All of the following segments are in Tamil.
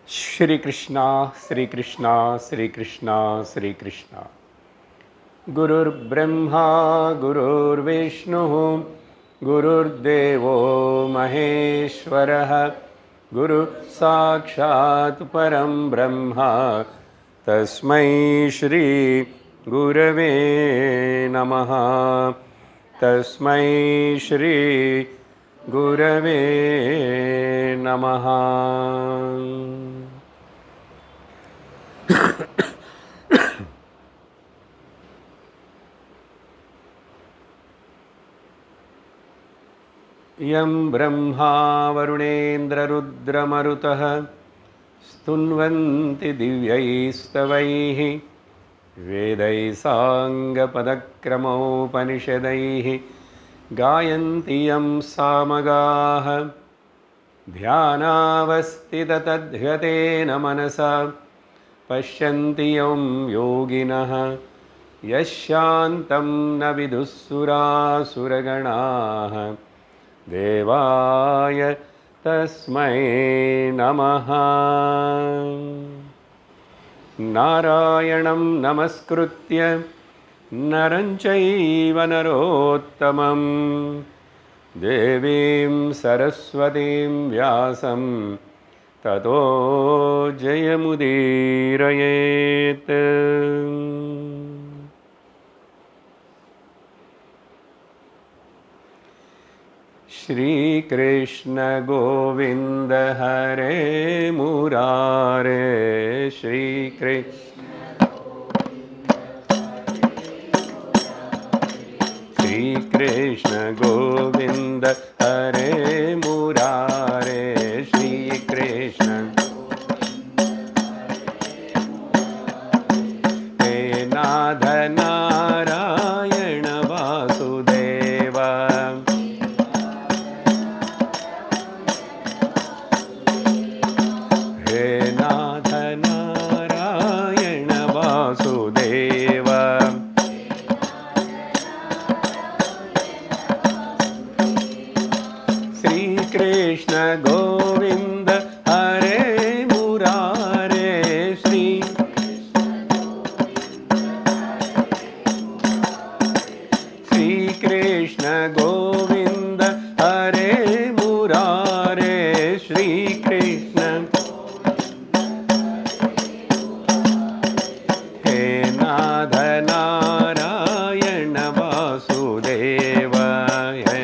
श्री कृष्णा श्री कृष्णा श्री कृष्णा श्री कृष्णा। गुरुर्ब्रह्मा गुरुर्विष्णुः गुरुर्देवो महेश्वरः गुरु साक्षात् परं ब्रह्म तस्मै श्री गुरवे नमः। तस्मै श्री गुरवे नमः। यं ब्रह्मा वरुणेन्द्ररुद्रमरुतः स्तुन्वन्ति दिव्यैस्तवैः वेदैः साङ्गपदक्रमोपनिषदैः गायन्ति यं सामगाः ध्यानावस्थिततद्ध्यतेन मनसा पश्यन्ति यं योगिनः यशान्तं न विदुःसुरासुरगणाः देवाय तस्मै नमः। नारायणं नमस्कृत्य नरं चैव नरोत्तमं देवीं सरस्वतीं व्यासं ततो जयमुदीरयेत्। श्रीकृष्ण गोविंद हरे मुरारे श्रीकृष्ण गोविंद हरे मुरारे श्रीकृष्ण हे नाथ नारायण वासुदेव हे नाथ नारायण वासुदेव श्रीकृष्ण गोविंद हरे मुरारे श्रीकृष्ण गोविंद हरे मुरारे श्रीकृष्ण हे नाथ नारायण वासुदेव हे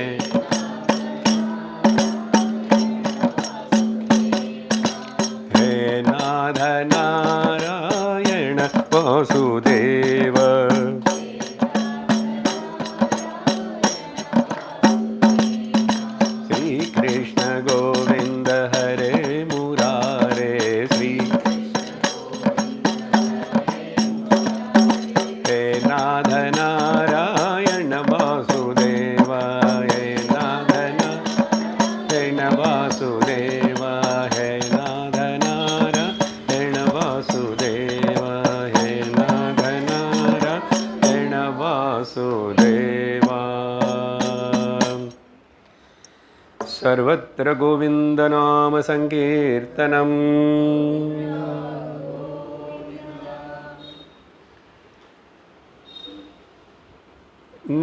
नाथ नारायण वासुदेव श्रीकृष्ण गोविंद हरे मुरारे हे नाथ नारायण वासुदेव हे नाथ नारायण वासुदेव हे नाथ नारायण वासुदेव हे नाथ नारायण वासुदेव। सर्वत्र गोविंद नाम संकीर्तनम्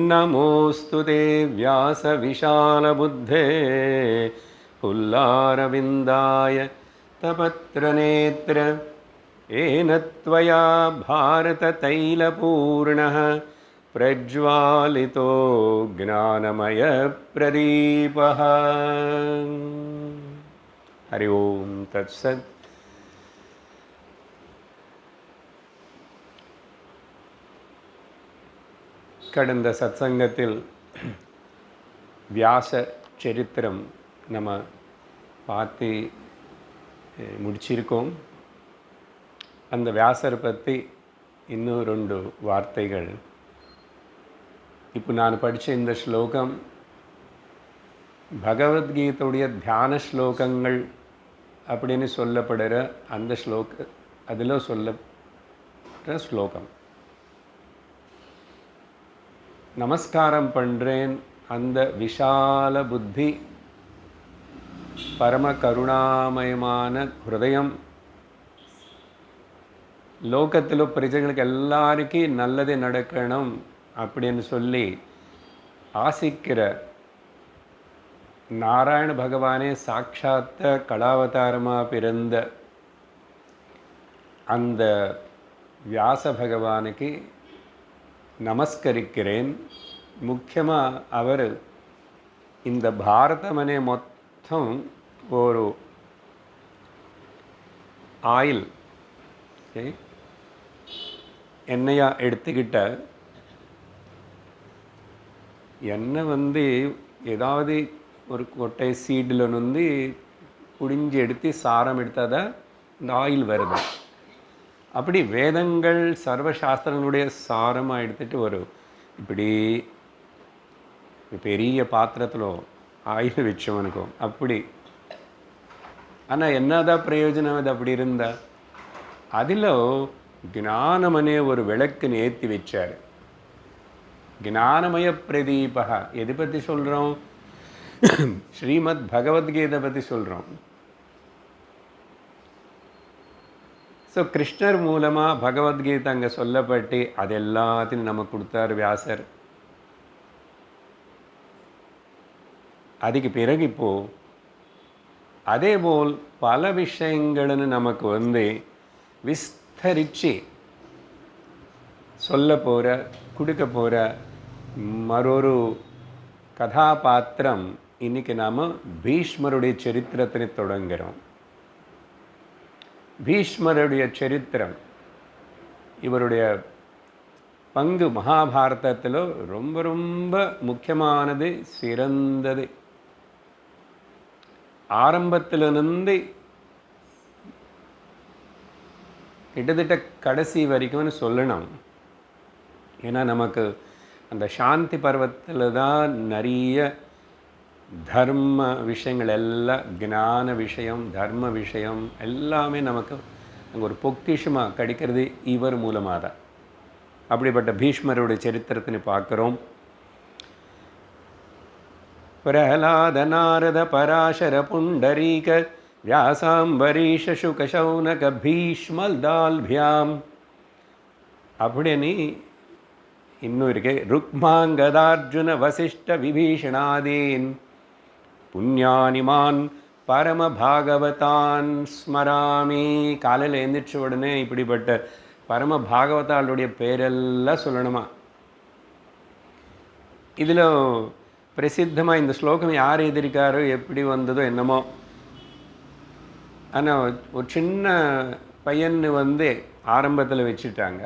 नमोऽस्तु ते व्यास विशालबुद्धे पुल्लारविन्दाय तपत्रनेत्र येन त्वया भारततैलपूर्णः प्रज्वालितो ज्ञानमयप्रदीपः। हरि ओं तत्सत्। கடந்த சத்சங்கத்தில் வியாச சரித்திரம் நம்ம பார்த்து முடிச்சிருக்கோம். அந்த வியாசரை பற்றி இன்னும் 2 வார்த்தைகள். இப்போ நான் படித்த இந்த ஸ்லோகம் பகவத்கீதையுடைய தியான ஸ்லோகங்கள் அப்படின்னு சொல்லப்படுற அந்த அதில் சொல்லப்படுற ஸ்லோகம். நமஸ்காரம் பண்ணுறேன் அந்த விஷால புத்தி பரம கருணாமயமான ஹிருதயம் லோகத்தில் பிரஜைகளுக்கு எல்லாருக்கும் நல்லது நடக்கணும் அப்படின்னு சொல்லி ஆசிக்கிற நாராயண பகவானே சாட்சாத்த கலாவதாரமாக பிறந்த அந்த வியாச பகவானுக்கு நமஸ்கரிக்கிறேன். முக்கியமாக அவர் இந்த பாரதமனே மொத்தம் ஒரு ஆயில் எண்ணெயா எடுத்துக்கிட்ட எண்ணெய் ஏதாவது ஒரு கொட்டை சீடில் புடிஞ்சு எடுத்து சாரம் எடுத்தால் தான் இந்த ஆயில் வருது. அப்படி வேதங்கள் சர்வசாஸ்திரங்களுடைய சாரமாக எடுத்துகிட்டு வரும். இப்படி பெரிய பாத்திரத்தில் ஆயில் வச்சவனுக்கும் அப்படி. ஆனால் என்னதான் பிரயோஜனம் அது அப்படி இருந்தால்? அதில் ஞானமனே ஒரு விளக்குன்னு ஏற்றி வச்சார். ஞானமய பிரதீபகா. எது பற்றி சொல்கிறோம்? ஸ்ரீமத் பகவத்கீதை பற்றி சொல்கிறோம். ஸோ கிருஷ்ணர் மூலமாக பகவத்கீதை அங்கே சொல்லப்பட்டு அது எல்லாத்தையும் நமக்கு கொடுத்தார் வியாசர். அதுக்கு பிறகு இப்போது அதேபோல் பல விஷயங்கள்னு நமக்கு விஸ்தரித்து சொல்ல போகிற கொடுக்க போகிற மற்றொரு கதாபாத்திரம். இன்றைக்கி நாம் பீஷ்மருடைய சரித்திரத்தை தொடங்குகிறோம். பீஷ்மருடைய சரித்திரம், இவருடைய பங்கு மகாபாரதத்தில் ரொம்ப ரொம்ப முக்கியமானது, சிறந்தது. ஆரம்பத்திலிருந்து கிட்டத்தட்ட கடைசி வரைக்கும்னு சொல்லணும். ஏன்னா நமக்கு அந்த சாந்தி பர்வத்தில் தான் நிறைய தர்ம விஷயங்கள் எல்லாம், ஞான விஷயம், தர்ம விஷயம் எல்லாமே நமக்கு அங்கே ஒரு பொக்கிஷமாக கிடைக்கிறது இவர் மூலமாக தான். அப்படிப்பட்ட பீஷ்மருடைய சரித்திரத்தினை பார்க்குறோம். பிரஹலாத நாரத பராசர புண்டரீக வியாசாம்பரீஷ சுக சௌனக பீஷ்மல்தால்பியாம் அப்படின்னு இன்னும் இருக்கு. ருக்மாங்கதார்ஜுன வசிஷ்ட விபீஷணாதீன் புண்ணியானிமான் பரம பாகவதான் ஸ்மராமி. காலையில் எழுந்திரிச்ச உடனே இப்படிப்பட்ட பரம பாகவதாளுடைய பேரெல்லாம் சொல்லணுமா. இதில் பிரசித்தமாக இந்த ஸ்லோகம் யார் எழுதியிருக்காரோ, எப்படி வந்ததோ என்னமோ. ஆனால் ஒரு சின்ன பையன் ஆரம்பத்தில் வச்சுட்டாங்க.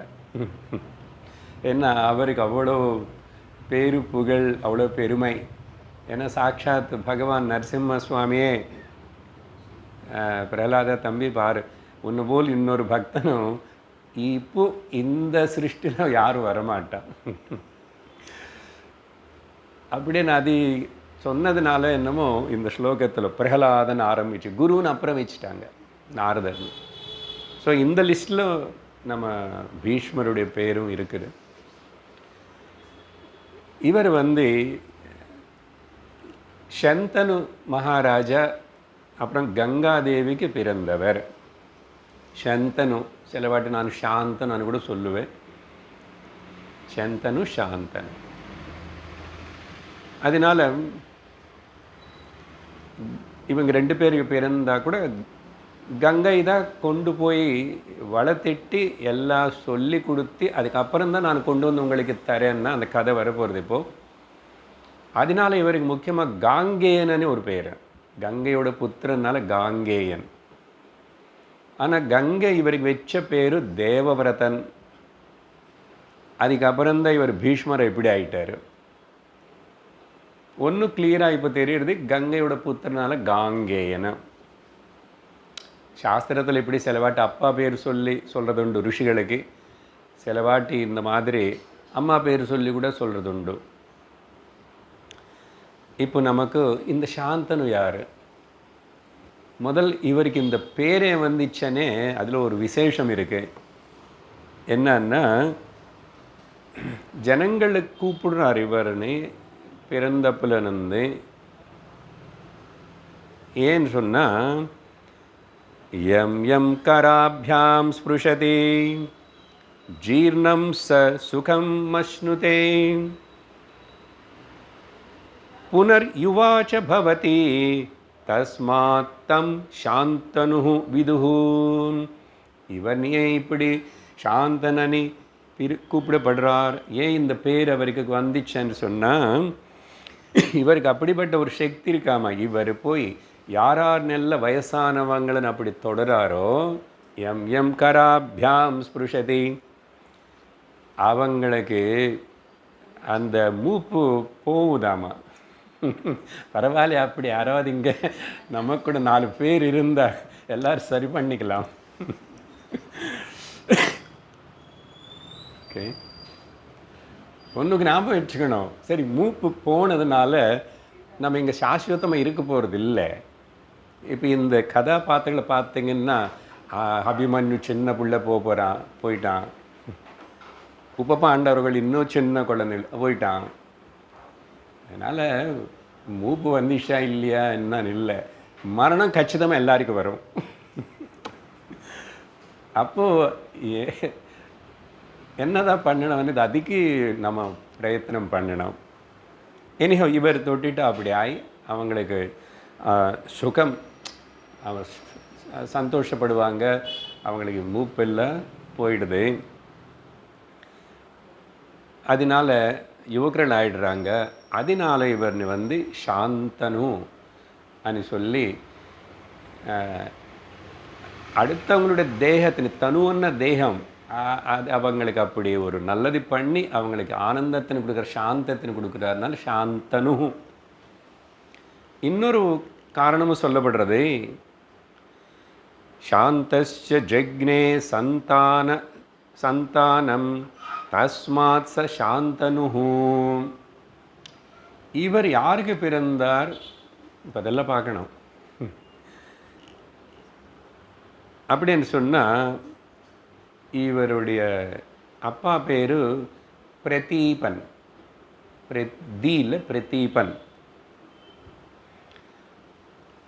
ஏன்னா அவருக்கு அவ்வளோ பேரு புகழ், அவ்வளோ பெருமை. ஏன்னா சாட்சாத் பகவான் நரசிம்ம சுவாமியே பிரகலாத தம்பி பாரு, உன்னை போல் இன்னொரு பக்தனும் இப்போ இந்த சிருஷ்டியில் யாரும் வரமாட்டான் அப்படின்னு அது சொன்னதுனால என்னமோ இந்த ஸ்லோகத்தில் பிரகலாதன் ஆரம்பிச்சு குருன்னு அப்புறம் வச்சுட்டாங்க நாரதர். ஸோ இந்த லிஸ்ட்டில் நம்ம பீஷ்மருடைய பேரும் இருக்குது. இவர் சந்தனு மகாராஜா அப்புறம் கங்காதேவிக்கு பிறந்தவர். சந்தனு, சில வாட்டி நான் சாந்தனு கூட சொல்லுவேன். சந்தனு சாந்தனு. அதனால் இவங்க ரெண்டு பேருக்கு பிறந்தா கூட கங்கை தான் கொண்டு போய் வளர்த்திட்டு எல்லாம் சொல்லி கொடுத்து அதுக்கப்புறம் தான் நான் கொண்டு வந்து உங்களுக்கு தரேன்னா அந்த கதை வரப்போகிறது இப்போது. அதனால இவருக்கு முக்கியமாக காங்கேயன்னு ஒரு பேர். கங்கையோட புத்திரனால காங்கேயன். ஆனால் கங்கை இவருக்கு வச்ச பேர் தேவவிரதன். அதுக்கப்புறம்தான் இவர் பீஷ்மரை எப்படி ஆயிட்டார். ஒன்றும் கிளியராக இப்போ தெரியுறது, கங்கையோட புத்திரனால காங்கேயன். சாஸ்திரத்தில் இப்படி சிலவாட்டி அப்பா பேர் சொல்லி சொல்கிறது உண்டு ரிஷிகளுக்கு, சிலவாட்டி இந்த மாதிரி அம்மா பேர் சொல்லி கூட சொல்கிறது உண்டு. இப்போ நமக்கு இந்த சாந்தனு யார்? முதல் இவருக்கு இந்த பேரே வந்துச்சனே அதில் ஒரு விசேஷம் இருக்குது. என்னன்னா, ஜனங்களுக்கு கூப்பிடுறார் இவர்னு பிறந்தப்புலருந்து. ஏன்னு சொன்னால் யம் யம் கராभ्यां ஸ்பிருஷதி ஜீர்ணம் ச சுகம் மஷ்ணுதே புனர் யுவாச்ச பவதி தஸ்மாத் தம் சாந்தனு விதுஹு. இவர் ஏன் இப்படி சாந்தனனி கூப்பிடப்படுறார், ஏன் இந்த பேர் அவருக்கு வந்துச்சுன்னு சொன்னால், இவருக்கு அப்படிப்பட்ட ஒரு சக்தி இருக்காமா. இவர் போய் யார் நல்ல வயசானவங்களன்னு அப்படி தொடராரோ, எம் எம் கராभ्यां ஸ்பிருஷதி, அவங்களுக்கு அந்த மூப்பு போகுதாமா. பரவாயில்ல, அப்படி யாராவது இங்கே நமக்கு கூட 4 பேர் இருந்தால் எல்லோரும் சரி பண்ணிக்கலாம். ஓகே, ஒன்றுக்கு ஞாபகம் வச்சுக்கணும். சரி, மூப்பு போனதுனால நம்ம இங்கே சாஸ்வதமாக இருக்க போகிறது இல்லை. இப்போ இந்த கதாபாத்திரங்களை பார்த்தீங்கன்னா, அபிமன்யு சின்ன பிள்ளை போயிட்டான். உபபாண்டவர்கள் இன்னும் சின்ன குழந்தைகள் போயிட்டான். அதனால் மூப்பு வந்துச்சா இல்லையா என்னன்னு இல்லை, மரணம் கச்சிதமாக எல்லாருக்கும் வரும். அப்போது என்னதான் பண்ணணும், அதுக்கு நம்ம பிரயத்தனம் பண்ணணும். எனிஹோ இவர் தொட்டிட்டு அப்படி ஆகி அவங்களுக்கு சுகம், சந்தோஷப்படுவாங்க, அவங்களுக்கு மூப்பெல்லாம் போயிடுது. அதனால் யுவக்கர்கள் ஆயிடுறாங்க. அதனால் இவர் சாந்தனு అని சொல்லி அடுத்தவங்களுடைய தேகத்தின் தனுவன்ன தேகம் அது அவங்களுக்கு அப்படி ஒரு நல்லது பண்ணி அவங்களுக்கு ஆனந்தத்தின்னு கொடுக்குற, சாந்தத்தின்னு கொடுக்குறாருனால சாந்தனு. இன்னொரு காரணமும் சொல்லப்படுறது, சாந்தஸ்ய ஜக்னே சந்தானம் தஸ்மாத் ச சாந்தனு. இவர் யாருக்கு பிறந்தார், இப்போ அதெல்லாம் பார்க்கணும். அப்படின்னு சொன்னால், இவருடைய அப்பா பேர் பிரதீபன். பிரதீபன்.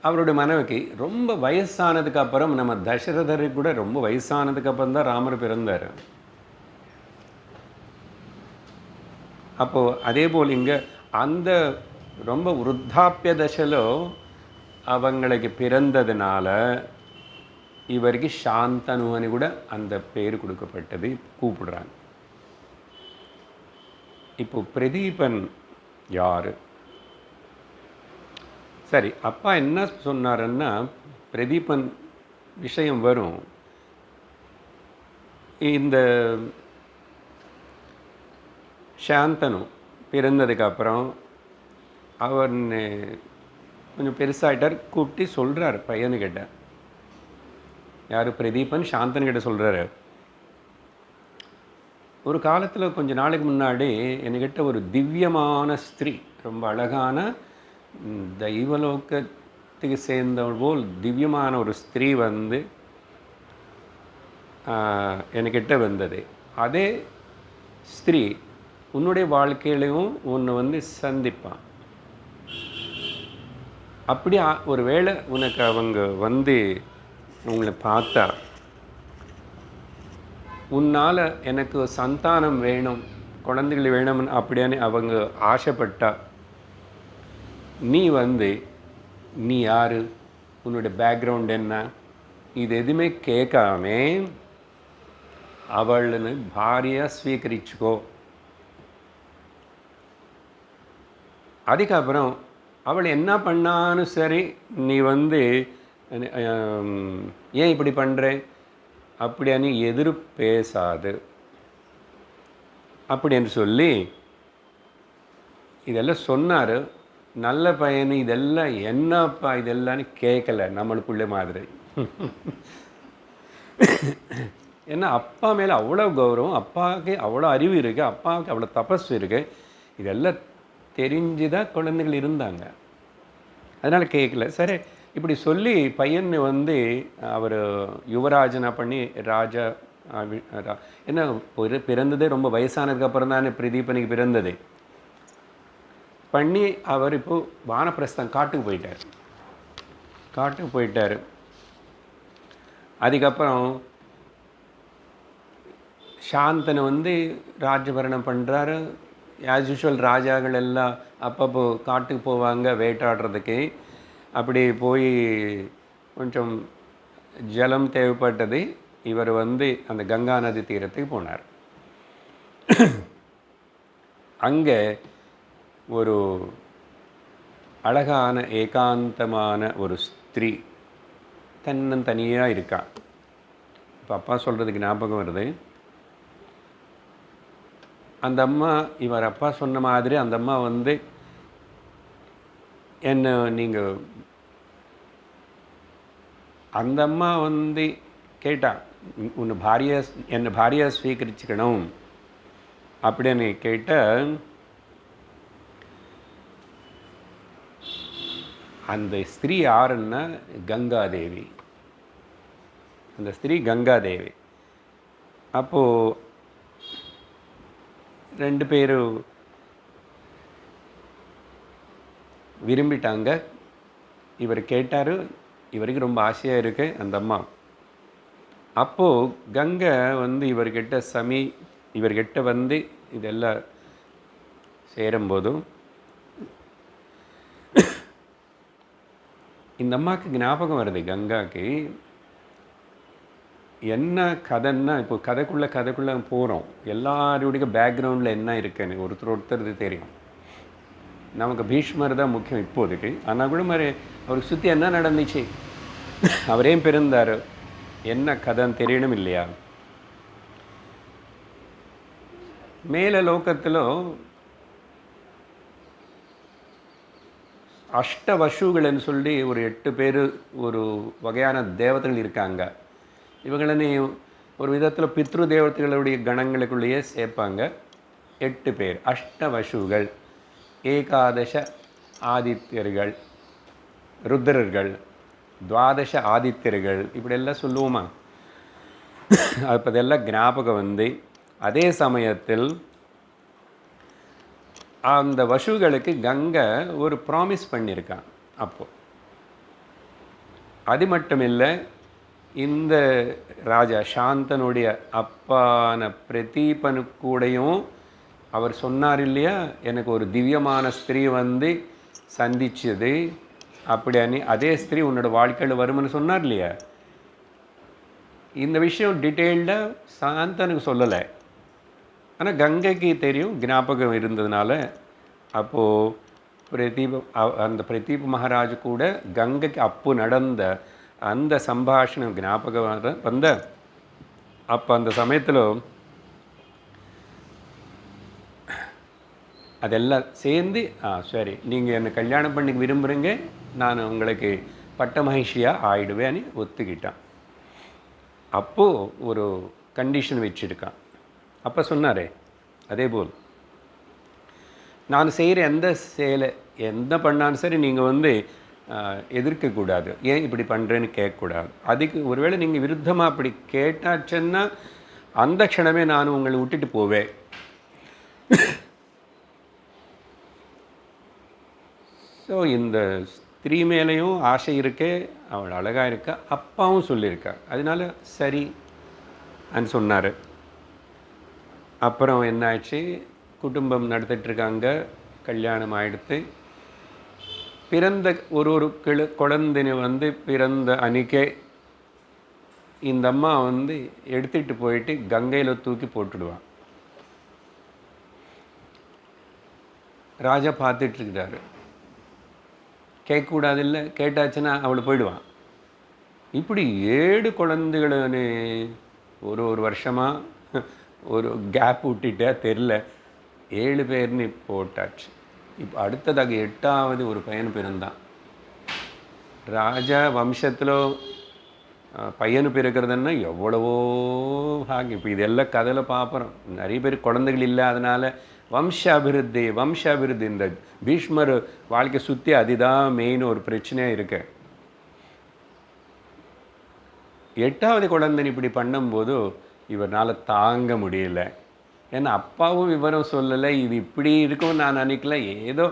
அவருடைய மனைவிக்கு ரொம்ப வயசானதுக்கு அப்புறம், நம்ம தசரதருக்கு கூட ரொம்ப வயசானதுக்கு அப்புறம் தான் ராமர் பிறந்தார். அப்போது அதே போல் இங்கே அந்த ரொம்ப விருத்தாப்பிய தசையிலோ அவங்களுக்கு பிறந்ததுனால இவருக்கு சாந்தனுன்னு கூட அந்த பேர் கொடுக்கப்பட்டது, கூப்பிடுறாங்க. இப்போ பிரதீபன் யார்? சரி, அப்பா என்ன சொன்னாருன்னா, பிரதீபன் விஷயம் வரும். இந்த சாந்தனு பிறந்ததுக்கப்புறம் அவர் கொஞ்சம் பெருசாகிட்டார். கூப்பிட்டு சொல்கிறார் பையனுக்கிட்ட, யார் பிரதீபன் சாந்தனுக்கிட்ட சொல்கிறாரு, ஒரு காலத்தில் கொஞ்ச நாளைக்கு முன்னாடி என்கிட்ட ஒரு திவ்யமான ஸ்திரீ, ரொம்ப அழகான தெய்வலோகத்துக்கு சேர்ந்தவள் போல் திவ்யமான ஒரு ஸ்திரீ என்கிட்ட வந்தது. அதே ஸ்திரீ உன்னுடைய வாழ்க்கையிலையும் ஒன்று சந்திப்பான். அப்படி ஒரு வேளை உனக்கு அவங்க உங்களை பார்த்தா, உன்னால் எனக்கு சந்தானம் வேணும், குழந்தைகள் வேணும்னு அப்படின்னு அவங்க ஆசைப்பட்டா, நீ யார், உன்னுடைய பேக்ரவுண்ட் என்ன, இது எதுவுமே கேட்காம அவள்னு பாரியாக ஸ்வீகரிச்சுக்கோ. அதுக்கப்புறம் அவள் என்ன பண்ணான்னு சரி, நீ ஏன் இப்படி பண்ணுற அப்படின்னு எதிர் பேசாது அப்படின்னு சொல்லி இதெல்லாம் சொன்னார். நல்ல பையனு, இதெல்லாம் என்னப்பா இதெல்லாம்னு கேட்கல நம்மளுக்குள்ளே மாதிரி. ஏன்னா அப்பா மேலே அவ்வளோ கௌரவம், அப்பாவுக்கு அவ்வளோ அறிவு இருக்குது, அப்பாவுக்கு அவ்வளோ தபஸ் இருக்குது, இதெல்லாம் தெரிஞ்சுதான் குழந்தைகள் இருந்தாங்க. அதனால் கேட்கல. சரி, இப்படி சொல்லி பையன் அவர் யுவராஜனா பண்ணி ராஜா என்ன பிறந்ததே ரொம்ப வயசானதுக்கப்புறம் தானே பிரதீபனுக்கு பிறந்தது பண்ணி அவர் இப்போது வானப்பிரஸ்தம் காட்டுக்கு போயிட்டார். அதுக்கப்புறம் சாந்தனை வந்து ராஜ்யபரணம் பண்ணுறாரு. ஆஸ் யூஷுவல் ராஜாக்கள் எல்லாம் அப்பப்போ காட்டுக்கு போவாங்க வேட்டாடுறதுக்கு. அப்படி போய் கொஞ்சம் ஜலம் தேவைப்பட்டது. இவர் வந்து அந்த கங்கா நதி தீரத்துக்கு போனார். அங்கே ஒரு அழகான ஏகாந்தமான ஒரு ஸ்திரீ தனியாக இருக்கா. இப்போ அப்பா சொல்கிறதுக்கு ஞாபகம் வருது. அந்த அம்மா இவர் அப்பா சொன்ன மாதிரி அந்த அம்மா வந்து என்ன நீங்கள் அந்த அம்மா வந்து கேட்டா உன்னை என்னை பாரியா ஸ்வீகரிச்சுக்கணும் அப்படின்னு கேட்ட அந்த ஸ்திரீ யாருன்னா கங்காதேவி. அந்த ஸ்திரீ கங்காதேவி. அப்போது 2 பேரும் விரும்பிட்டாங்க. இவர் கேட்டார். இவருக்கு ரொம்ப ஆசையாக இருக்கு அந்த அம்மா. அப்போது கங்கை வந்து இவர்கிட்ட வந்து இதெல்லாம் சேரும்போதும் இந்த அம்மாவுக்கு ஞாபகம் வருது. கங்காவுக்கு என்ன கதைன்னா, இப்போ கதைக்குள்ளே போகிறோம். எல்லாருடைய பேக்ரவுண்டில் என்ன இருக்குன்னு ஒருத்தர் தெரியும். நமக்கு பீஷ்மர் தான் முக்கியம் இப்போதைக்கு. ஆனால் கூட மாதிரி அவருக்கு சுற்றி என்ன நடந்துச்சு, அவரேன் பிறந்தார், என்ன கதைன்னு தெரியணும் இல்லையா. மேலே லோகத்தில் அஷ்டவசுகள்னு சொல்லி ஒரு 8 பேர் ஒரு வகையான தேவதைகள் இருக்காங்க. இவங்களை நீ ஒரு விதத்தில் பித்ரு தேவதைகளுடைய கணங்களுக்குள்ளேயே சேர்ப்பாங்க. 8 பேர் அஷ்டவசுகள், ஏகாதச ஆதித்யர்கள், ருத்ரர்கள், துவாதச ஆதித்யர்கள், இப்படியெல்லாம் சொல்லுவோமா. அப்போ அதெல்லாம் ஞாபகம் வந்து அதே சமயத்தில் அந்த வசுகளுக்கு கங்கை ஒரு ப்ராமிஸ் பண்ணியிருக்கான். அப்போது அது மட்டும் இல்லை, இந்த ராஜா சாந்தனுடைய அப்பான பிரதீபனு கூடையும் அவர் சொன்னார் இல்லையா, எனக்கு ஒரு திவ்யமான ஸ்திரீ வந்து சந்திச்சது அப்படின்னு. அதே ஸ்திரீ உன்னோட வாழ்க்கையில் வரும்னு சொன்னார் இல்லையா. இந்த விஷயம் டீட்டெயில்டாக சாந்தனுக்கு சொல்லலை, ஆனால் கங்கைக்கு தெரியும், ஞாபகம் இருந்ததுனால. அப்போது அந்த பிரதீப் மகாராஜ் கூட கங்கைக்கு அப்போ நடந்த அந்த சம்பாஷணம் ஞாபகம் வந்த அப்போ அந்த சமயத்தில் அதெல்லாம் சேர்ந்து சரி நீங்கள் என்னை கல்யாணம் பண்ணி விரும்புகிறீங்க, நான் உங்களுக்கு பட்ட மகிழ்ச்சியாக ஆயிடுவேன்னு ஒத்துக்கிட்டான். அப்போது ஒரு கண்டிஷன் வச்சுருக்கான். அப்போ சொன்னாரே, அதே போல் நான் செய்கிற எந்த செயலை என்ன பண்ணாலும் சரி நீங்கள் வந்து எதிர்க்கக்கூடாது, ஏன் இப்படி பண்ணுறேன்னு கேட்கக்கூடாது. அதுக்கு ஒருவேளை நீங்கள் விருத்தமாக அப்படி கேட்டாச்சுன்னா அந்த க்ஷணமே நான் உங்களை விட்டுட்டு போவேன். ஸோ இந்த ஸ்திரீ மேலேயும் ஆசை இருக்கே, அவள் அழகாக இருக்கா, அப்பாவும் சொல்லியிருக்கா, அதனால சரி அன்னு சொன்னார். அப்புறம் என்னாச்சு, குடும்பம் நடத்திட்டுருக்காங்க, கல்யாணம் ஆகிடுத்து. பிறந்த ஒரு குழந்தைன்னு வந்து பிறந்த அன்றைக்கே இந்த அம்மா வந்து எடுத்துகிட்டு போயிட்டு கங்கையில் தூக்கி போட்டுடுவான். ராஜா பார்த்துட்ருக்கிறாரு. கேட்கக்கூடாது இல்லை, கேட்டாச்சுன்னா அவளை போயிடுவான். இப்படி 7 குழந்தைகளு ஒரு வருஷமாக ஒரு கேப் விட்டுட்டே தெரில, 7 பேர்னு போட்டாச்சு. இப்போ அடுத்ததாக 8வது ஒரு பையன் பிறந்தான். ராஜா வம்சத்தில் பையனு பிறக்கிறதுன்னா எவ்வளவோ பாக்கியம். இப்போ இதெல்லாம் கதையில் பார்க்குறோம். நிறைய பேர் குழந்தைகள் இல்லை, அதனால் வம்சாபிருத்தி இந்த பீஷ்மர் வாழ்க்கை சுற்றி அதுதான் மெயின் ஒரு பிரச்சனையாக இருக்கு. 8வது குழந்தைன்னு இப்படி பண்ணும்போது இவரால் தாங்க முடியல. ஏன்னா அப்பாவும் விவரம் சொல்லலை, இது இப்படி இருக்கும் நான் நினைக்கல. ஏதோ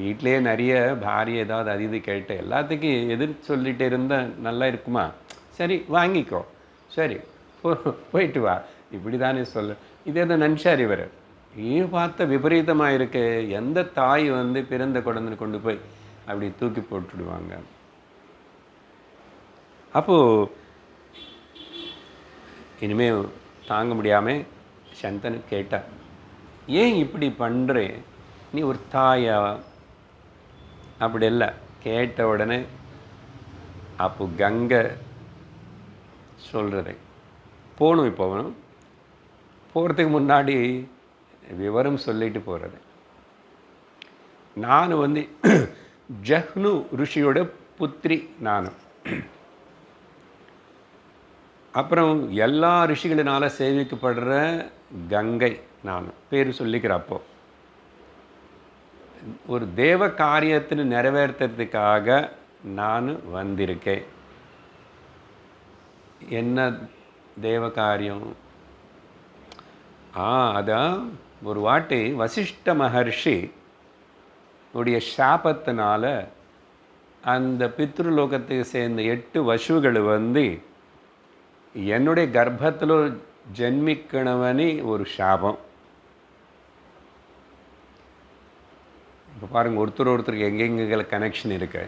வீட்டிலேயே நிறைய பாரிய ஏதாவது அது இது கேட்டு எல்லாத்துக்கும் எதிர்த்து சொல்லிகிட்டே இருந்தால் நல்லா இருக்குமா? சரி வாங்கிக்கோ, சரி போயிட்டு வா, இப்படி தானே சொல்ல. இதே தான் நினச்சார் இவர். பார்த்த விபரீதமாக இருக்கு. எந்த தாய் வந்து பிறந்த குழந்தை கொண்டு போய் அப்படி தூக்கி போட்டுடுவாங்க? அப்போது இனிமேல் தாங்க முடியாமல் சந்தனு கேட்டார், ஏன் இப்படி பண்ணுறே? நீ ஒரு தாயா? அப்படி இல்லை. கேட்ட உடனே அப்போ கங்கை சொல்கிறது, போகணும். இப்போ போகிறதுக்கு முன்னாடி விவரம் சொல்லிட்டு போகிறது. நான் வந்து ஜஹ்னு ருஷியோட புத்திரி. நான் அப்புறம் எல்லா ரிஷிகளினால சேவிக்கப்படுற கங்கை. நான் பேர் சொல்லிக்கிறப்போ ஒரு தேவ காரியத்தின் நிறைவேற்றுறதுக்காக நான் வந்திருக்கேன். என்ன தேவ காரியம்? அதான் ஒரு வாட்டி வசிஷ்ட மகர்ஷி உடைய சாபத்தினால அந்த பித்ருலோகத்துக்கு சேர்ந்த 8 வசுகள் வந்து என்னுடைய கர்ப்பத்தில் ஜென்மிக்கணவனி ஒரு சாபம். இப்போ பாருங்கள், ஒருத்தருக்கு எங்கெங்கே கனெக்ஷன் இருக்கு.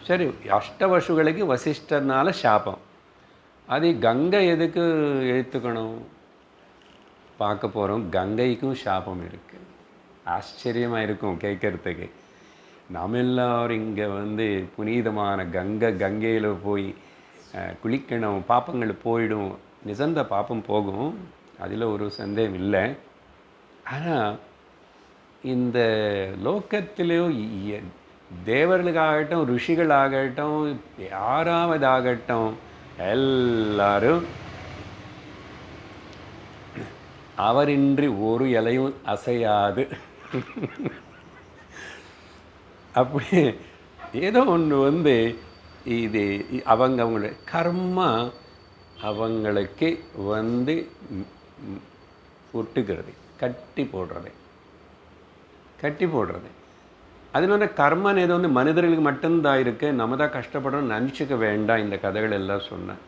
சரி, அஷ்டவசுகளுக்கு வசிஷ்டர்னால சாபம். அது கங்கை எதுக்கு எழுத்துக்கணும்? பார்க்க போகிறோம். கங்கைக்கும் சாபம் இருக்குது. ஆச்சரியமாக இருக்கும் கேட்குறதுக்கு. நாம் எல்லோரும் இங்கே வந்து புனிதமான கங்கையில் போய் குளிக்கணும், பாப்பங்கள் போயிடும். நிசந்த பாப்பம் போகும், அதில் ஒரு சந்தேகம் இல்லை. ஆனால் இந்த லோகத்திலேயோ தேவர்களுக்காகட்டும், ரிஷிகளாகட்டும், யாராவதாகட்டும், எல்லாரும் அவரின்றி ஒரு இலையும் அசையாது. அப்படி ஏதோ ஒன்று வந்து இது அவங்களுடைய கர்மா அவங்களுக்கு வந்து ஒட்டுக்கிறது, கட்டி போடுறது. அதில் வந்து கர்மன் ஏதோ வந்து மனிதர்களுக்கு மட்டும்தான் இருக்குது, நம்ம தான் கஷ்டப்படுறோம் நினச்சிக்க வேண்டாம். இந்த கதைகள் எல்லாம் சொன்னேன்.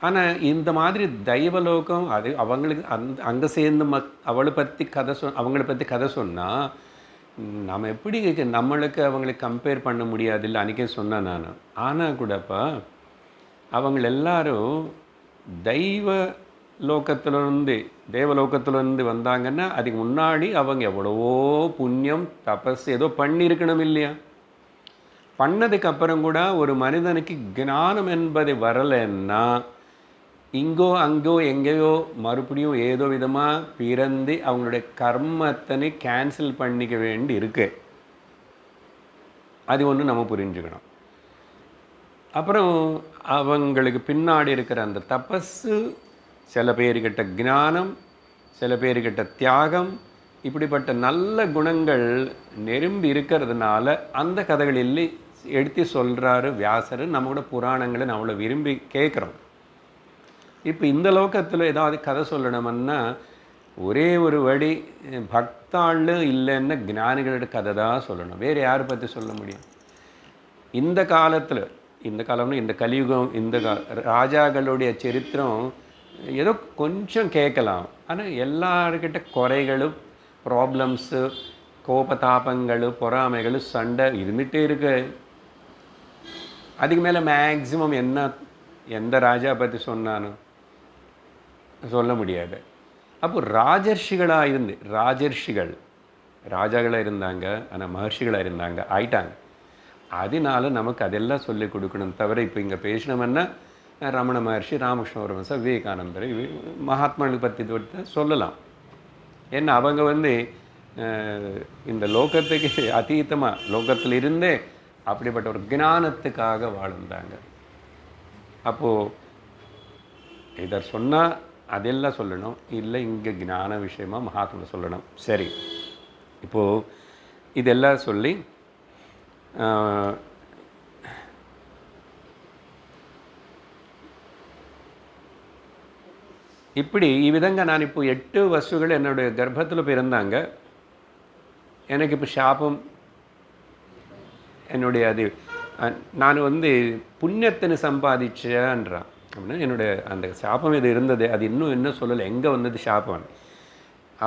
ஆனால் இந்த மாதிரி தெய்வலோகம் அது அவங்களுக்கு அங்கே சேர்ந்து அவளை பற்றி அவங்கள பற்றி கதை சொன்னால் நம்ம எப்படி நம்மளுக்கு அவங்களுக்கு கம்பேர் பண்ண முடியாது. இல்லை, அன்றைக்கே சொன்னேன் நான். ஆனால் கூடப்பா அவங்க எல்லாரும் தேவலோகத்திலேருந்து வந்தாங்கன்னா அதுக்கு முன்னாடி அவங்க எவ்வளவோ புண்ணியம் தபஸ் ஏதோ பண்ணியிருக்கணும் இல்லையா? பண்ணதுக்கப்புறம் கூட ஒரு மனிதனுக்கு ஞானம் என்பது வரலைன்னா இங்கோ அங்கோ எங்கேயோ மறுபடியும் ஏதோ விதமாக பிறந்து அவங்களுடைய கர்மத்தை கேன்சல் பண்ணிக்க வேண்டி இருக்கு. அது ஒன்று நம்ம புரிஞ்சுக்கணும். அப்புறம் அவங்களுக்கு பின்னாடி இருக்கிற அந்த தபஸு, சில பேர்கிட்ட ஞானம், சில பேர்கிட்ட தியாகம், இப்படிப்பட்ட நல்ல குணங்கள் நெரும்பி இருக்கிறதுனால அந்த கதைகளில் எடுத்து சொல்கிறாரு வியாசர். நம்மளோட புராணங்களை நம்மளை விரும்பி கேட்குறோம். இப்போ இந்த லோகத்தில் ஏதாவது கதை சொல்லணும்னா ஒரே ஒரு வழி, பக்தாள் இல்லைன்னா ஞானிகளோட கதை தான் சொல்லணும். வேறு யாரை பற்றி சொல்ல முடியும்? இந்த காலத்தில், இந்த காலம்னு இந்த கலியுகம், இந்த ராஜாக்களுடைய சரித்திரம் ஏதோ கொஞ்சம் கேட்கலாம். ஆனால் எல்லாருக்கிட்ட குறைகளும், ப்ராப்ளம்ஸு, கோபதாபங்கள், பொறாமைகள், சண்டை இருந்துகிட்டே இருக்கு. அதுக்கு மேலே மேக்ஸிமம் எந்த ராஜா பற்றி சொன்னானோ சொல்ல முடியாது. அப்போ ராஜாக்களாக இருந்தாங்க, ஆனால் மகர்ஷிகளாக இருந்தாங்க, ஆயிட்டாங்க. அதனால நமக்கு அதெல்லாம் சொல்லிக் கொடுக்கணும். தவிர இப்போ இங்கே பேசினோம்னா ரமண மகர்ஷி, ராமகிருஷ்ண பரமஹம்சர், விவேகானந்தர், மகாத்மாக்களை பற்றி சொல்லலாம். ஏன்னா அவங்க வந்து இந்த லோகத்துக்கு அதீதமாக லோகத்தில் இருந்தே அப்படிப்பட்ட ஒரு ஞானத்துக்காக வாழ்ந்தாங்க. அப்போது இதை சொன்னால் அதெல்லாம் சொல்லணும், இல்லை இங்கே ஞான விஷயமாக மகாத்மா சொல்லணும். சரி, இப்போது இதெல்லாம் சொல்லி இப்படி ఈ విధంగా நான் இப்போ 8 వస్తువులు என்னுடைய கர்ப்பத்தில் பிறந்தாங்க. எனக்கு இப்போ சாபம் என்னுடைய அது நான் புண்ணியத்தின்னு சம்பாதிச்சேன்றான் அப்படின்னா என்னுடைய அந்த சாபம் இது இருந்தது, அது இன்னும் என்ன சொல்லலை, எங்கே வந்தது சாபம்.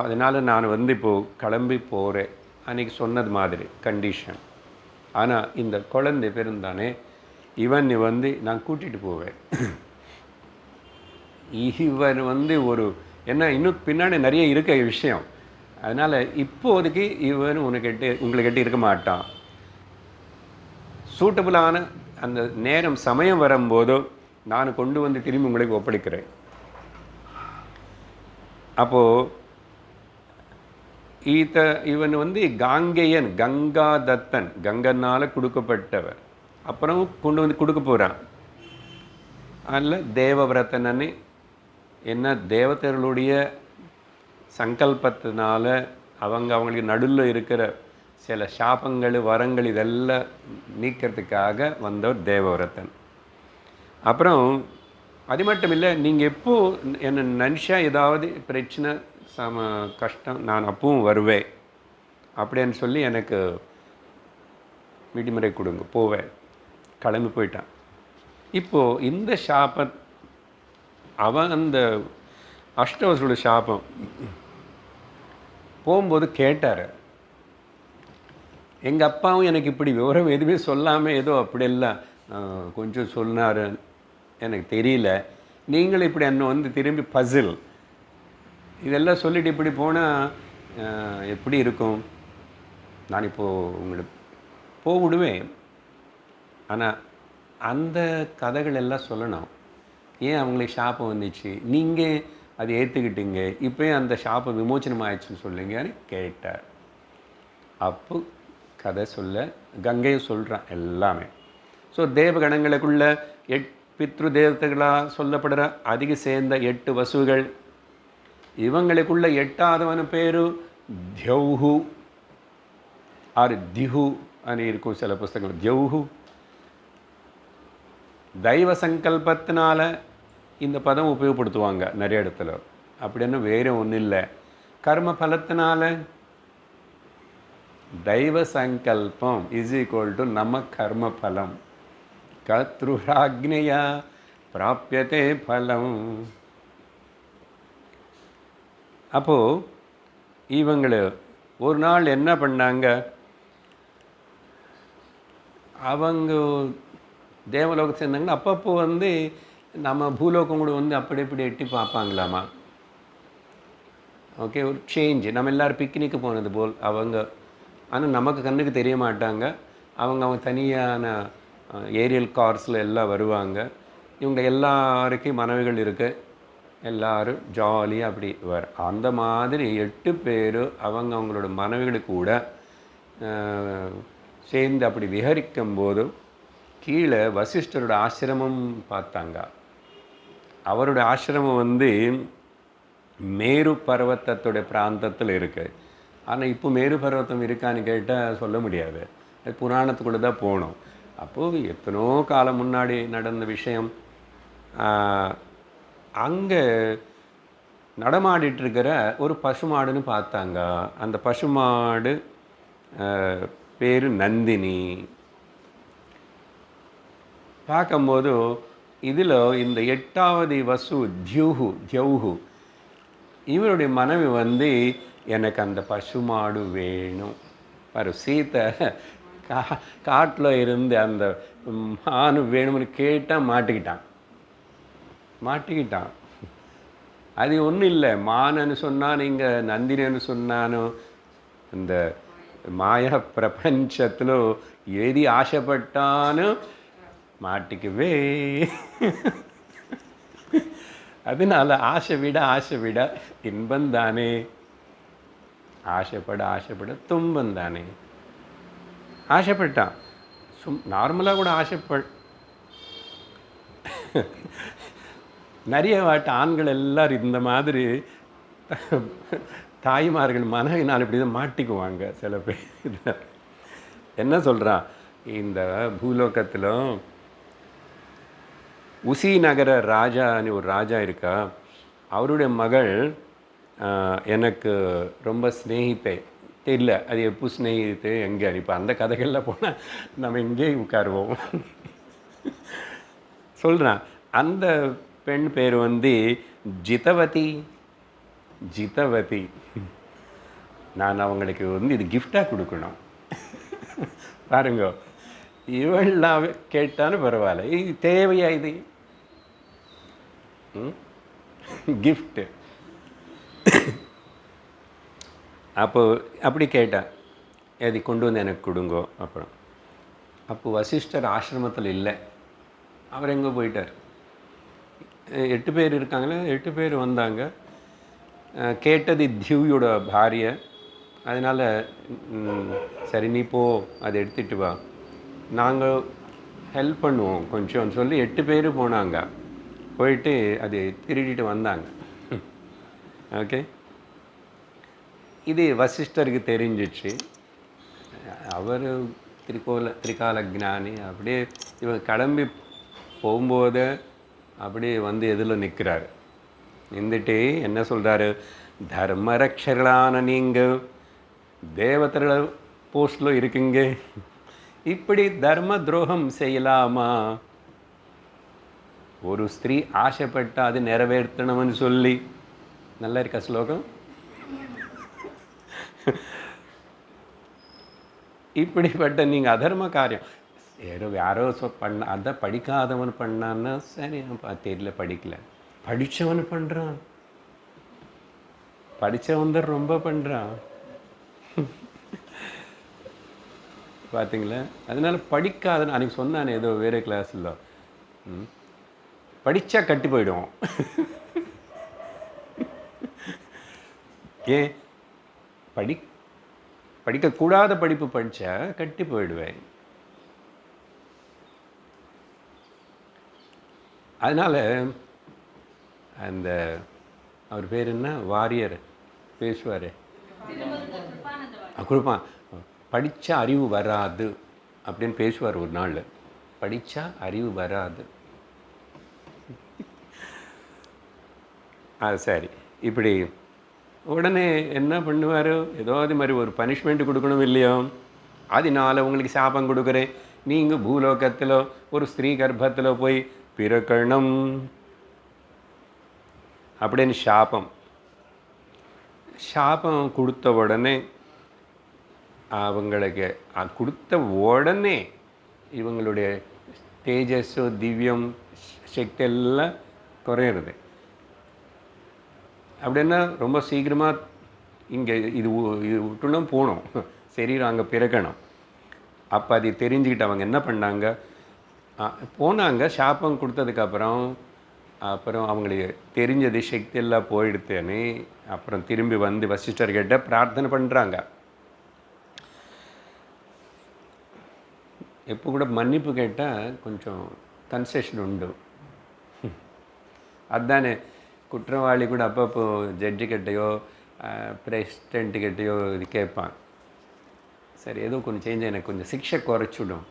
அதனால் நான் இப்போது கிளம்பி போகிறேன் அன்றைக்கி சொன்னது மாதிரி கண்டிஷன். ஆனால் இந்த குழந்தை பிறந்தானே இவன் நான் கூட்டிகிட்டு போவேன். இவன் ஒரு என்ன இன்னும் பின்னாடி நிறைய இருக்க விஷயம். அதனால் இப்போதைக்கு இவன் உங்கள்கிட்ட இருக்க மாட்டான். சூட்டபுளான அந்த நேரம் சமயம் வரும்போதோ நான் கொண்டு திரும்பி உங்களுக்கு ஒப்படைக்கிறேன். அப்போது இவன் காங்கேயன், கங்காதத்தன், கங்கனால் கொடுக்கப்பட்டவர். அப்புறம் கொண்டு கொடுக்க போகிறான். அதில் தேவவிரதனன்னு என்ன தேவதைகளுடைய சங்கல்பத்தினால அவங்களுக்கு நடுவில் இருக்கிற சில சாபங்கள் வரங்கள் இதெல்லாம் நீக்கிறதுக்காக வந்தவர் தேவவிரதன். அப்புறம் அது மட்டும் இல்லை, நீங்கள் எப்போ என்னை நினச்சா ஏதாவது பிரச்சனை கஷ்டம் நான் அப்பவும் வருவேன் அப்படின்னு சொல்லி எனக்கு விடுமுறை கொடுங்க, போவேன். கிளம்பி போயிட்டான். இப்போது இந்த சாபம் அவன் அந்த அஷ்டவசுட சாபம் போகும்போது கேட்டார். எங்கள் அப்பாவும் எனக்கு இப்படி விவரம் எதுவுமே சொல்லாமல் ஏதோ அப்படியெல்லாம் கொஞ்சம் சொன்னார், எனக்கு தெரியல. நீங்களும் இப்படி என்னை திரும்பி பசில் இதெல்லாம் சொல்லிவிட்டு இப்படி போனால் எப்படி இருக்கும்? நான் இப்போது உங்களை விடுவேன். ஆனால் அந்த கதைகள் எல்லாம் சொல்லணும். ஏன் அவங்களுக்கு சாபம் வந்துச்சு, நீங்கள் அதை ஏற்றுக்கிட்டீங்க, இப்போயும் அந்த சாபம் விமோச்சனம் ஆயிடுச்சுன்னு சொல்லுங்கன்னு கேட்டார். அப்போ கதை சொல்ல கங்கையும் சொல்கிறான் எல்லாமே. ஸோ தேவகணங்களுக்குள்ள பித்ரு தேவதைகளாக சொல்லப்படுற அதிக சேர்ந்த 8 வசுகள், இவங்களுக்குள்ள 8ஆவதவன் பேர் தியௌஹு ஆர் திஹு అని இருக்கும் சில புஸ்தகம். தியௌஹு தெய்வ சங்கல்பத்தினால இந்த பதம் உபயோகப்படுத்துவாங்க நிறைய இடத்துல. அப்படின்னு வேறு ஒன்றும் இல்லை. கர்ம பலத்தினால தெய்வ சங்கல்பம் இஸ் ஈக்குவல் டு நம்ம கர்ம பலம். கத்ருராக்னியா பிராப்யதே பலம். அப்போது இவங்க ஒரு நாள் என்ன பண்ணாங்க, அவங்க தேவலோகத்தை சேர்ந்தாங்கன்னா அப்பப்போ நம்ம பூலோகம் கூட அப்படி இப்படி எட்டி பார்ப்பாங்களாமா. ஓகே, ஒரு சேஞ்ச். நம்ம எல்லோரும் பிக்னிக்கு போனது போல் அவங்க. ஆனால் நமக்கு கண்ணுக்கு தெரிய மாட்டாங்க. அவங்க தனியான ஏரியல் கார்ஸில் எல்லாம் வருவாங்க. இவங்க எல்லாருக்கும் மனைவிகள் இருக்குது, எல்லோரும் ஜாலியாக அப்படி அந்த மாதிரி 8 பேர் அவங்களோட மனைவிகளுக்கு கூட சேர்ந்து அப்படி விஹரிக்கும் போது கீழே வசிஷ்டரோட ஆசிரமம் பார்த்தாங்க. அவரோட ஆசிரமம் மேரு பர்வத்தத்தோட பிராந்தத்தில் இருக்குது. ஆனால் இப்போ மேரு பர்வத்தம் இருக்கான்னு கேட்டால் சொல்ல முடியாது, அது புராணத்துக்குள்ளே தான் போகணும். அப்போது எத்தனோ காலம் முன்னாடி நடந்த விஷயம். அங்கே நடமாடிட்டுருக்கிற ஒரு பசுமாடுன்னு பார்த்தாங்க. அந்த பசுமாடு பேர் நந்தினி. பார்க்கும்போது இதில் இந்த 8ஆவது வசு தியௌஹு இவருடைய மனைவி எனக்கு அந்த பசுமாடு வேணும். சீத்தை காட்டில் இருந்து அந்த மானு வேணும்னு கேட்டால் மாட்டிக்கிட்டான். அது ஒன்றும் இல்லை, மானன்னு சொன்னால் நீங்கள் நந்தினின்னு சொன்னானோ இந்த மாயா பிரபஞ்சத்தில் ஏதி ஆசைப்பட்டானோ மாட்டிக்கவே. அதனால் ஆசை விட இன்பந்தானே, ஆசைப்பட துன்பந்தானே. ஆசைப்பட்டான், நார்மலாக கூட நிறைய வாட்டு ஆண்கள் எல்லோரும் இந்த மாதிரி தாய்மார்கள் மனைவினால் இப்படி தான் மாட்டிக்குவாங்க சில பேர். இதில் என்ன சொல்கிறான், இந்த பூலோகத்திலும் உசி நகர ராஜான்னு ஒரு ராஜா இருக்கா, அவருடைய மகள் எனக்கு ரொம்ப ஸ்நேகித்தை, தெரியல அது எப்போ ஸ்நேகித்து எங்கே இப்போ அந்த கதைகளில் போனால் நம்ம எங்கே உட்காருவோம். சொல்கிறான் அந்த பெண் பேர் வந்து ஜிதவதி. ஜிதவதி. நான் அவங்களுக்கு வந்து இது கிஃப்டாக கொடுக்கணும். பாருங்க, இவெல்லாம் கேட்டாலும் பரவாயில்ல, இது தேவையா இது கிஃப்ட்டு. அப்போ அப்படி கேட்டேன், எது கொண்டு வந்து எனக்கு கொடுங்கோ. அப்புறம் அப்போது வசிஷ்டர் ஆசிரமத்தில் இல்லை, அவர் எங்கே போயிட்டார். 8 பேர் இருக்காங்களே, 8 பேர் வந்தாங்க. கேட்டது திவ்யோட பாரிய. அதனால் சரி நீ போ, அதை எடுத்துகிட்டு வா, நாங்கள் ஹெல்ப் பண்ணுவோம் கொஞ்சம் சொல்லி 8 பேர் போனாங்க. போயிட்டு அது திருடிட்டு வந்தாங்க. ஓகே, இது வசிஷ்டருக்கு தெரிஞ்சிச்சு. அவர் திரிகால ஞானி. அப்படியே இவன் கிளம்பி போகும்போது அப்படியே வந்து எதில் நிற்கிறாரு. நின்றுட்டு என்ன சொல்கிறாரு, தர்மரக்ஷர்களான நீங்கள் தேவதர்கள் போஸ்டில் இருக்குங்க, இப்படி தர்ம துரோகம் செய்யலாமா? ஒரு ஸ்திரீ ஆசைப்பட்டால் அது நிறைவேற்றணும்னு சொல்லி. நல்லா இருக்கா ஸ்லோகம்? இப்படிப்பட்ட நீங்கள் அதர்ம காரியம் யாரோ பண்ண, அதை படிக்காதவன் பண்ணான்னா சரி தெரியல, படிக்கல. படித்தவன் பண்ணுறான், படித்தவன் தான் ரொம்ப பண்ணுறான். பார்த்தீங்களா? அதனால் படிக்காதன்னு அன்றைக்கி சொன்னானே ஏதோ வேறு கிளாஸில், படித்தா கட்டி போயிடுவோம். ஏன் படிக்கக்கூடாத படிப்பு படித்தா கட்டி போயிடுவேன். அதனால் அந்த அவர் பேர் என்ன, வாரியர் பேசுவார், கொடுப்பான், படித்தா அறிவு வராது அப்படின்னு பேசுவார் ஒரு நாள். படித்தா அறிவு வராது. சரி, இப்படி உடனே என்ன பண்ணுவார், ஏதோ அது மாதிரி ஒரு பனிஷ்மெண்ட் கொடுக்கணும் இல்லையோ, அதனால உங்களுக்கு சாபம் கொடுக்குறேன், நீங்கள் பூலோகத்தில் ஒரு ஸ்திரீ கர்ப்பத்தில் போய் பிறக்கணும் அப்படின்னு சாபம். சாபம் கொடுத்த உடனே அவங்களுக்கு கொடுத்த உடனே இவங்களுடைய தேஜஸோ திவ்யம் சக்தி எல்லாம் குறையிறது. அப்படின்னா ரொம்ப சீக்கிரமாக இங்கே இது விட்டுணும் போகணும், சரீரம் அங்கே பிறக்கணும். அப்போ அது தெரிஞ்சுக்கிட்டு அவங்க என்ன பண்ணாங்க, போனாங்க. சாப்பம் கொடுத்ததுக்கப்புறம் அப்புறம் அவங்களுக்கு தெரிஞ்சது சக்தி எல்லாம் போயிடுத்தேன்னு அப்புறம் திரும்பி வந்து வசிஷ்டர்கிட்ட பிரார்த்தனை பண்ணுறாங்க. எப்போ கூட மன்னிப்பு கேட்டால் கொஞ்சம் கன்செஷன் உண்டு. அதுதானே குற்றவாளி கூட அப்பப்போ ஜட்ஜுக்கிட்டையோ பிரசிடெண்ட்டுக்கிட்டையோ இது கேட்பான், சரி ஏதோ கொஞ்சம் சேஞ்ச், எனக்கு கொஞ்சம் சிக்ஷை குறைச்சிடும்.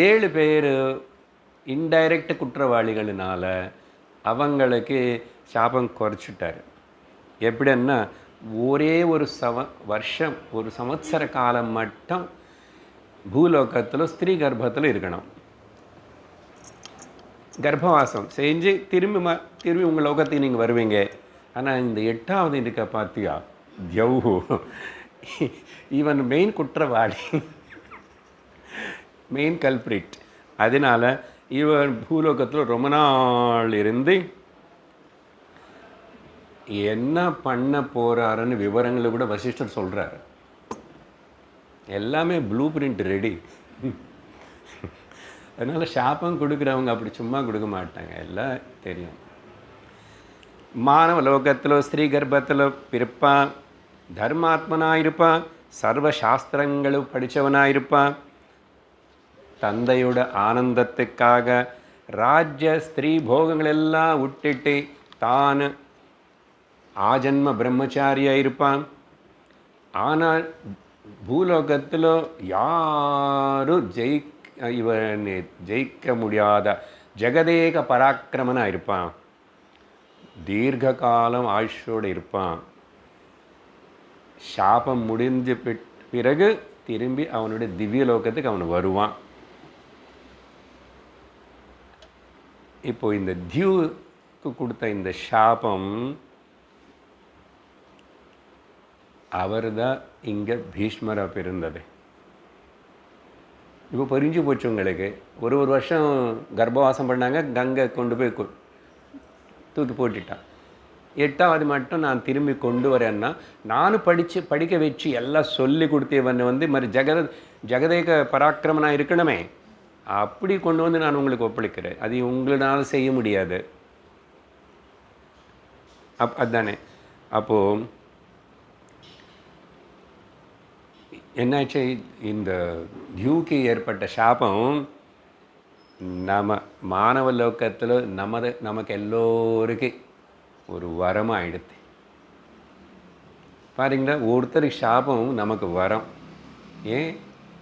7 பேர் இன்டைரக்ட் குற்றவாளிகளினால அவங்களுக்கு சாபம் குறைச்சிட்டார். எப்படின்னா ஒரே ஒரு வருஷம், ஒரு சமத்சர காலம் மட்டும் பூலோகத்தில் ஸ்திரீ கர்ப்பத்தில் இருக்கணும். கர்ப்பவாசம் செஞ்சு திரும்பி உங்கள் லோகத்துக்கு நீங்கள் வருவீங்க. ஆனால் இந்த 8வது இருக்க பார்த்தியா, தியவு, இவன் மெயின் குற்றவாளி, மெயின் கல்பிரிட். அதனால் இவன் பூலோகத்தில் ரொம்ப நாள் இருந்து என்ன பண்ண போகிறாருன்னு விவரங்களை கூட வசிஷ்டர் சொல்கிறார். எல்லாமே ப்ளூ பிரிண்ட் ரெடி. அதனால் சாப்பம் கொடுக்குறவங்க அப்படி சும்மா கொடுக்க மாட்டாங்க, எல்லாம் தெரியும். மானவ லோகத்தில் ஸ்திரீ கர்ப்பத்தில் பிறப்பான், தர்மாத்மனாக இருப்பான், சர்வ சாஸ்திரங்களும் படித்தவனாக தந்தையோட ஆனந்தத்துக்காக ராஜ்ய ஸ்திரீ போகங்களெல்லாம் விட்டுட்டு தான் ஆஜன்ம பிரம்மச்சாரியாக இருப்பான். ஆனால் பூலோகத்தில் யாரும் இவனை ஜெயிக்க முடியாத ஜெகதேக பராக்கிரமனாக இருப்பான். தீர்க்க காலம் ஆயுஷோடு இருப்பான். சாபம் முடிஞ்ச பிறகு திரும்பி அவனுடைய திவ்ய லோகத்துக்கு அவன் வருவான். இப்போ இந்த தியூக்கு கொடுத்த இந்த சாபம் அவர் தான் இங்கே பீஷ்மராக பிறந்தது. இப்போ புரிஞ்சு போச்சு உங்களுக்கு. ஒரு வருஷம் கர்ப்பவாசம் பண்ணாங்க, கங்கை கொண்டு போய் தூக்கி போட்டுட்டான். 8வது மட்டும் நான் திரும்பி கொண்டு வரேன்னா, நானும் படிக்க வச்சு எல்லாம் சொல்லி கொடுத்தவன் மாதிரி ஜெகதேக பராக்கிரமனாக இருக்கணுமே, அப்படி கொண்டு வந்து நான் உங்களுக்கு ஒப்படைக்கிறேன். அது உங்களால் செய்ய முடியாது. அதுதானே. அப்போது என்னாச்சு, இந்த தியூக்கு ஏற்பட்ட சாபம் நம்ம மானவ லோகத்தில் நமக்கு எல்லோருக்கும் ஒரு வரமாகிடுது. பாருங்களா, ஒருத்தருக்கு சாபம் நமக்கு வரம். ஏன்?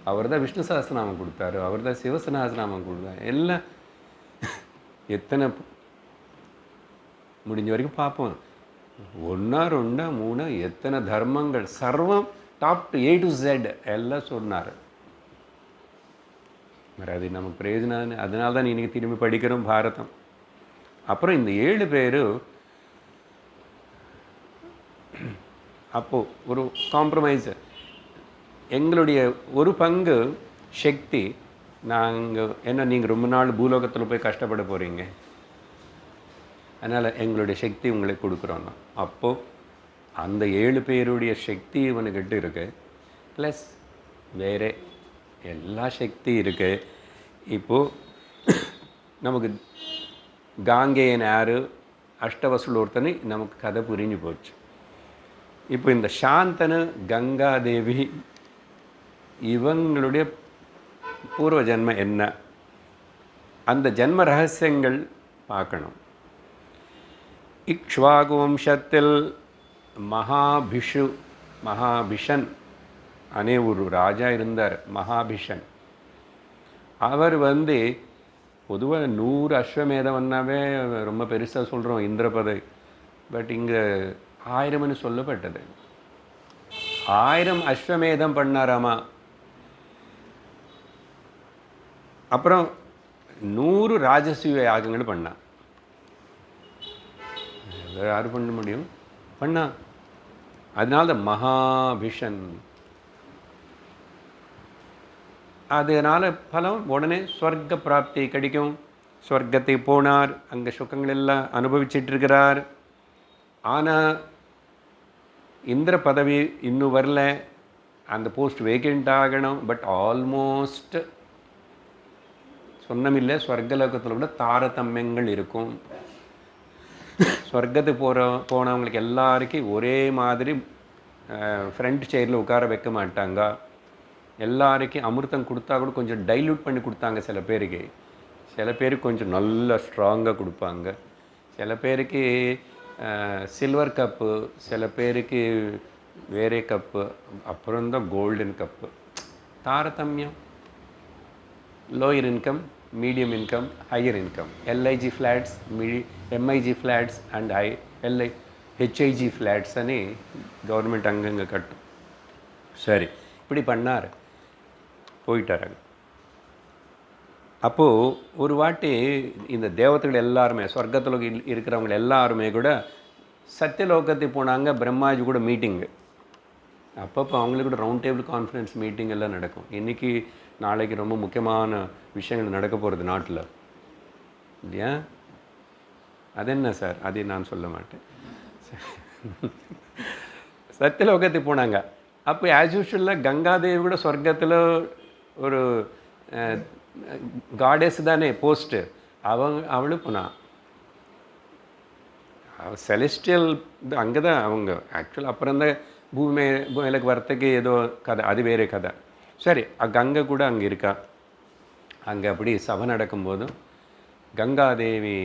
அவர் தான் விஷ்ணு சஹஸ்ரநாமம் கொடுத்தாரு, அவர் தான் சிவசஹஸ்ரநாமம் கொடுத்தாரு. எல்லாம் எத்தனை முடிஞ்ச வரைக்கும் பார்ப்போம். 1 2 3 எத்தனை தர்மங்கள், சர்வம் top to A to Z எல்லாம் சொன்னார். அது நமக்கு பிரயோஜனம். அதனால தான் இன்றைக்கி திரும்பி படிக்கிறோம் பாரதம். அப்புறம் இந்த 7 பேர் அப்போது ஒரு காம்ப்ரமைஸ், எங்களுடைய ஒரு பங்கு சக்தி நாங்கள் என்ன, நீங்கள் ரொம்ப நாள் பூலோகத்தில் போய் கஷ்டப்பட போகிறீங்க, அதனால் எங்களுடைய சக்தி உங்களுக்கு கொடுக்குறோன்னா, அப்போது அந்த 7 பேருடைய சக்தி இவனுக்கிட்ட இருக்குது, ப்ளஸ் வேறு எல்லா சக்தி இருக்குது. இப்போது நமக்கு காங்கேயன் யார், அஷ்டவசுல் ஒருத்தனை நமக்கு கதை புரிஞ்சு போச்சு. இப்போ இந்த சாந்தனு கங்காதேவி இவங்களுடைய பூர்வ ஜென்மம் என்ன, அந்த ஜென்ம ரகசியங்கள் பார்க்கணும். இக்ஷ்வாகு வம்சத்தில் மகாபிஷன் அனே ஒரு ராஜா இருந்தார், மகாபிஷன். அவர் பொதுவாக 100 அஸ்வமேதம்னாவே ரொம்ப பெருசாக சொல்கிறோம் இந்திரபதை, பட் இங்கே 1000ன்னு சொல்லப்பட்டது. 1000 அஸ்வமேதம் பண்ணாராமா. அப்புறம் 100 ராஜசூய யாகங்கள் பண்ணான். யார் பண்ண முடியும்? பண்ணா. அதனால மகாபிஷன். அதனால் பலம் உடனே ஸ்வர்க்க பிராப்தி கிடைக்கும். ஸ்வர்க்கத்தை போனார், அங்கே சுகங்கள் எல்லாம் அனுபவிச்சிட்ருக்கிறார். ஆனால் இந்திர பதவி இன்னும் வரல, அந்த போஸ்ட் வேக்கண்ட் ஆகணும். பட் ஆல்மோஸ்ட் சொன்னமில்லை, ஸ்வர்க்கலோகத்தில் கூட தாரதமியங்கள் இருக்கும். ஸ்வர்க்கத்துக்கு போனவங்களுக்கு எல்லாருக்கும் ஒரே மாதிரி ஃப்ரண்ட் சேரில் உட்கார வைக்க மாட்டாங்க. எல்லாருக்கும் அமிர்தம் கொடுத்தா கூட கொஞ்சம் டைல்யூட் பண்ணி கொடுத்தாங்க. சில பேருக்கு கொஞ்சம் நல்லா ஸ்ட்ராங்காக கொடுப்பாங்க. சில பேருக்கு சில்வர் கப்பு, சில பேருக்கு வேறே கப்பு, அப்புறம்தான் கோல்டன் கப்பு. தாரதமியம். Lower income, medium income, higher income. LIG flats, MIG flats and HIG flats అని கவர்மெண்ட் அங்கங்கே கட்டும். சரி, இப்படி பண்ணார், போயிட்டார். அப்போது ஒரு வாட்டி இந்த தேவதைகள் எல்லாருமே, சொர்க்கத்தில் இருக்கிறவங்க எல்லாருமே கூட சத்தியலோகத்துக்கு போனாங்க. பிரம்மாஜி கூட மீட்டிங்கு. அப்பப்போ அவங்களுக்கு கூட ரவுண்ட் டேபிள் கான்ஃபரன்ஸ் மீட்டிங் எல்லாம் நடக்கும். இன்றைக்கி நாளைக்கு ரொம்ப முக்கியமான விஷயங்கள் நடக்க போகிறது நாட்டில், இல்லையா? அது என்ன சார்? அதை நான் சொல்ல மாட்டேன். சத்தியலோகத்துக்கு போனாங்க. அப்போ ஆஸ் யூஷுவலாக கங்காதேவி கூட சொர்க்கத்தில் ஒரு காடேஸ் தானே போஸ்ட்டு, அவளும் போனான். செலஸ்டியல் அங்கே தான் அவங்க ஆக்சுவலாக. அப்புறம் தான் பூமியிலுக்கு வரத்துக்கு ஏதோ கதை, அது வேறு கதை. சரி, கங்கை கூட அங்கே இருக்கா. அங்கே அப்படி சபை நடக்கும்போதும் கங்காதேவி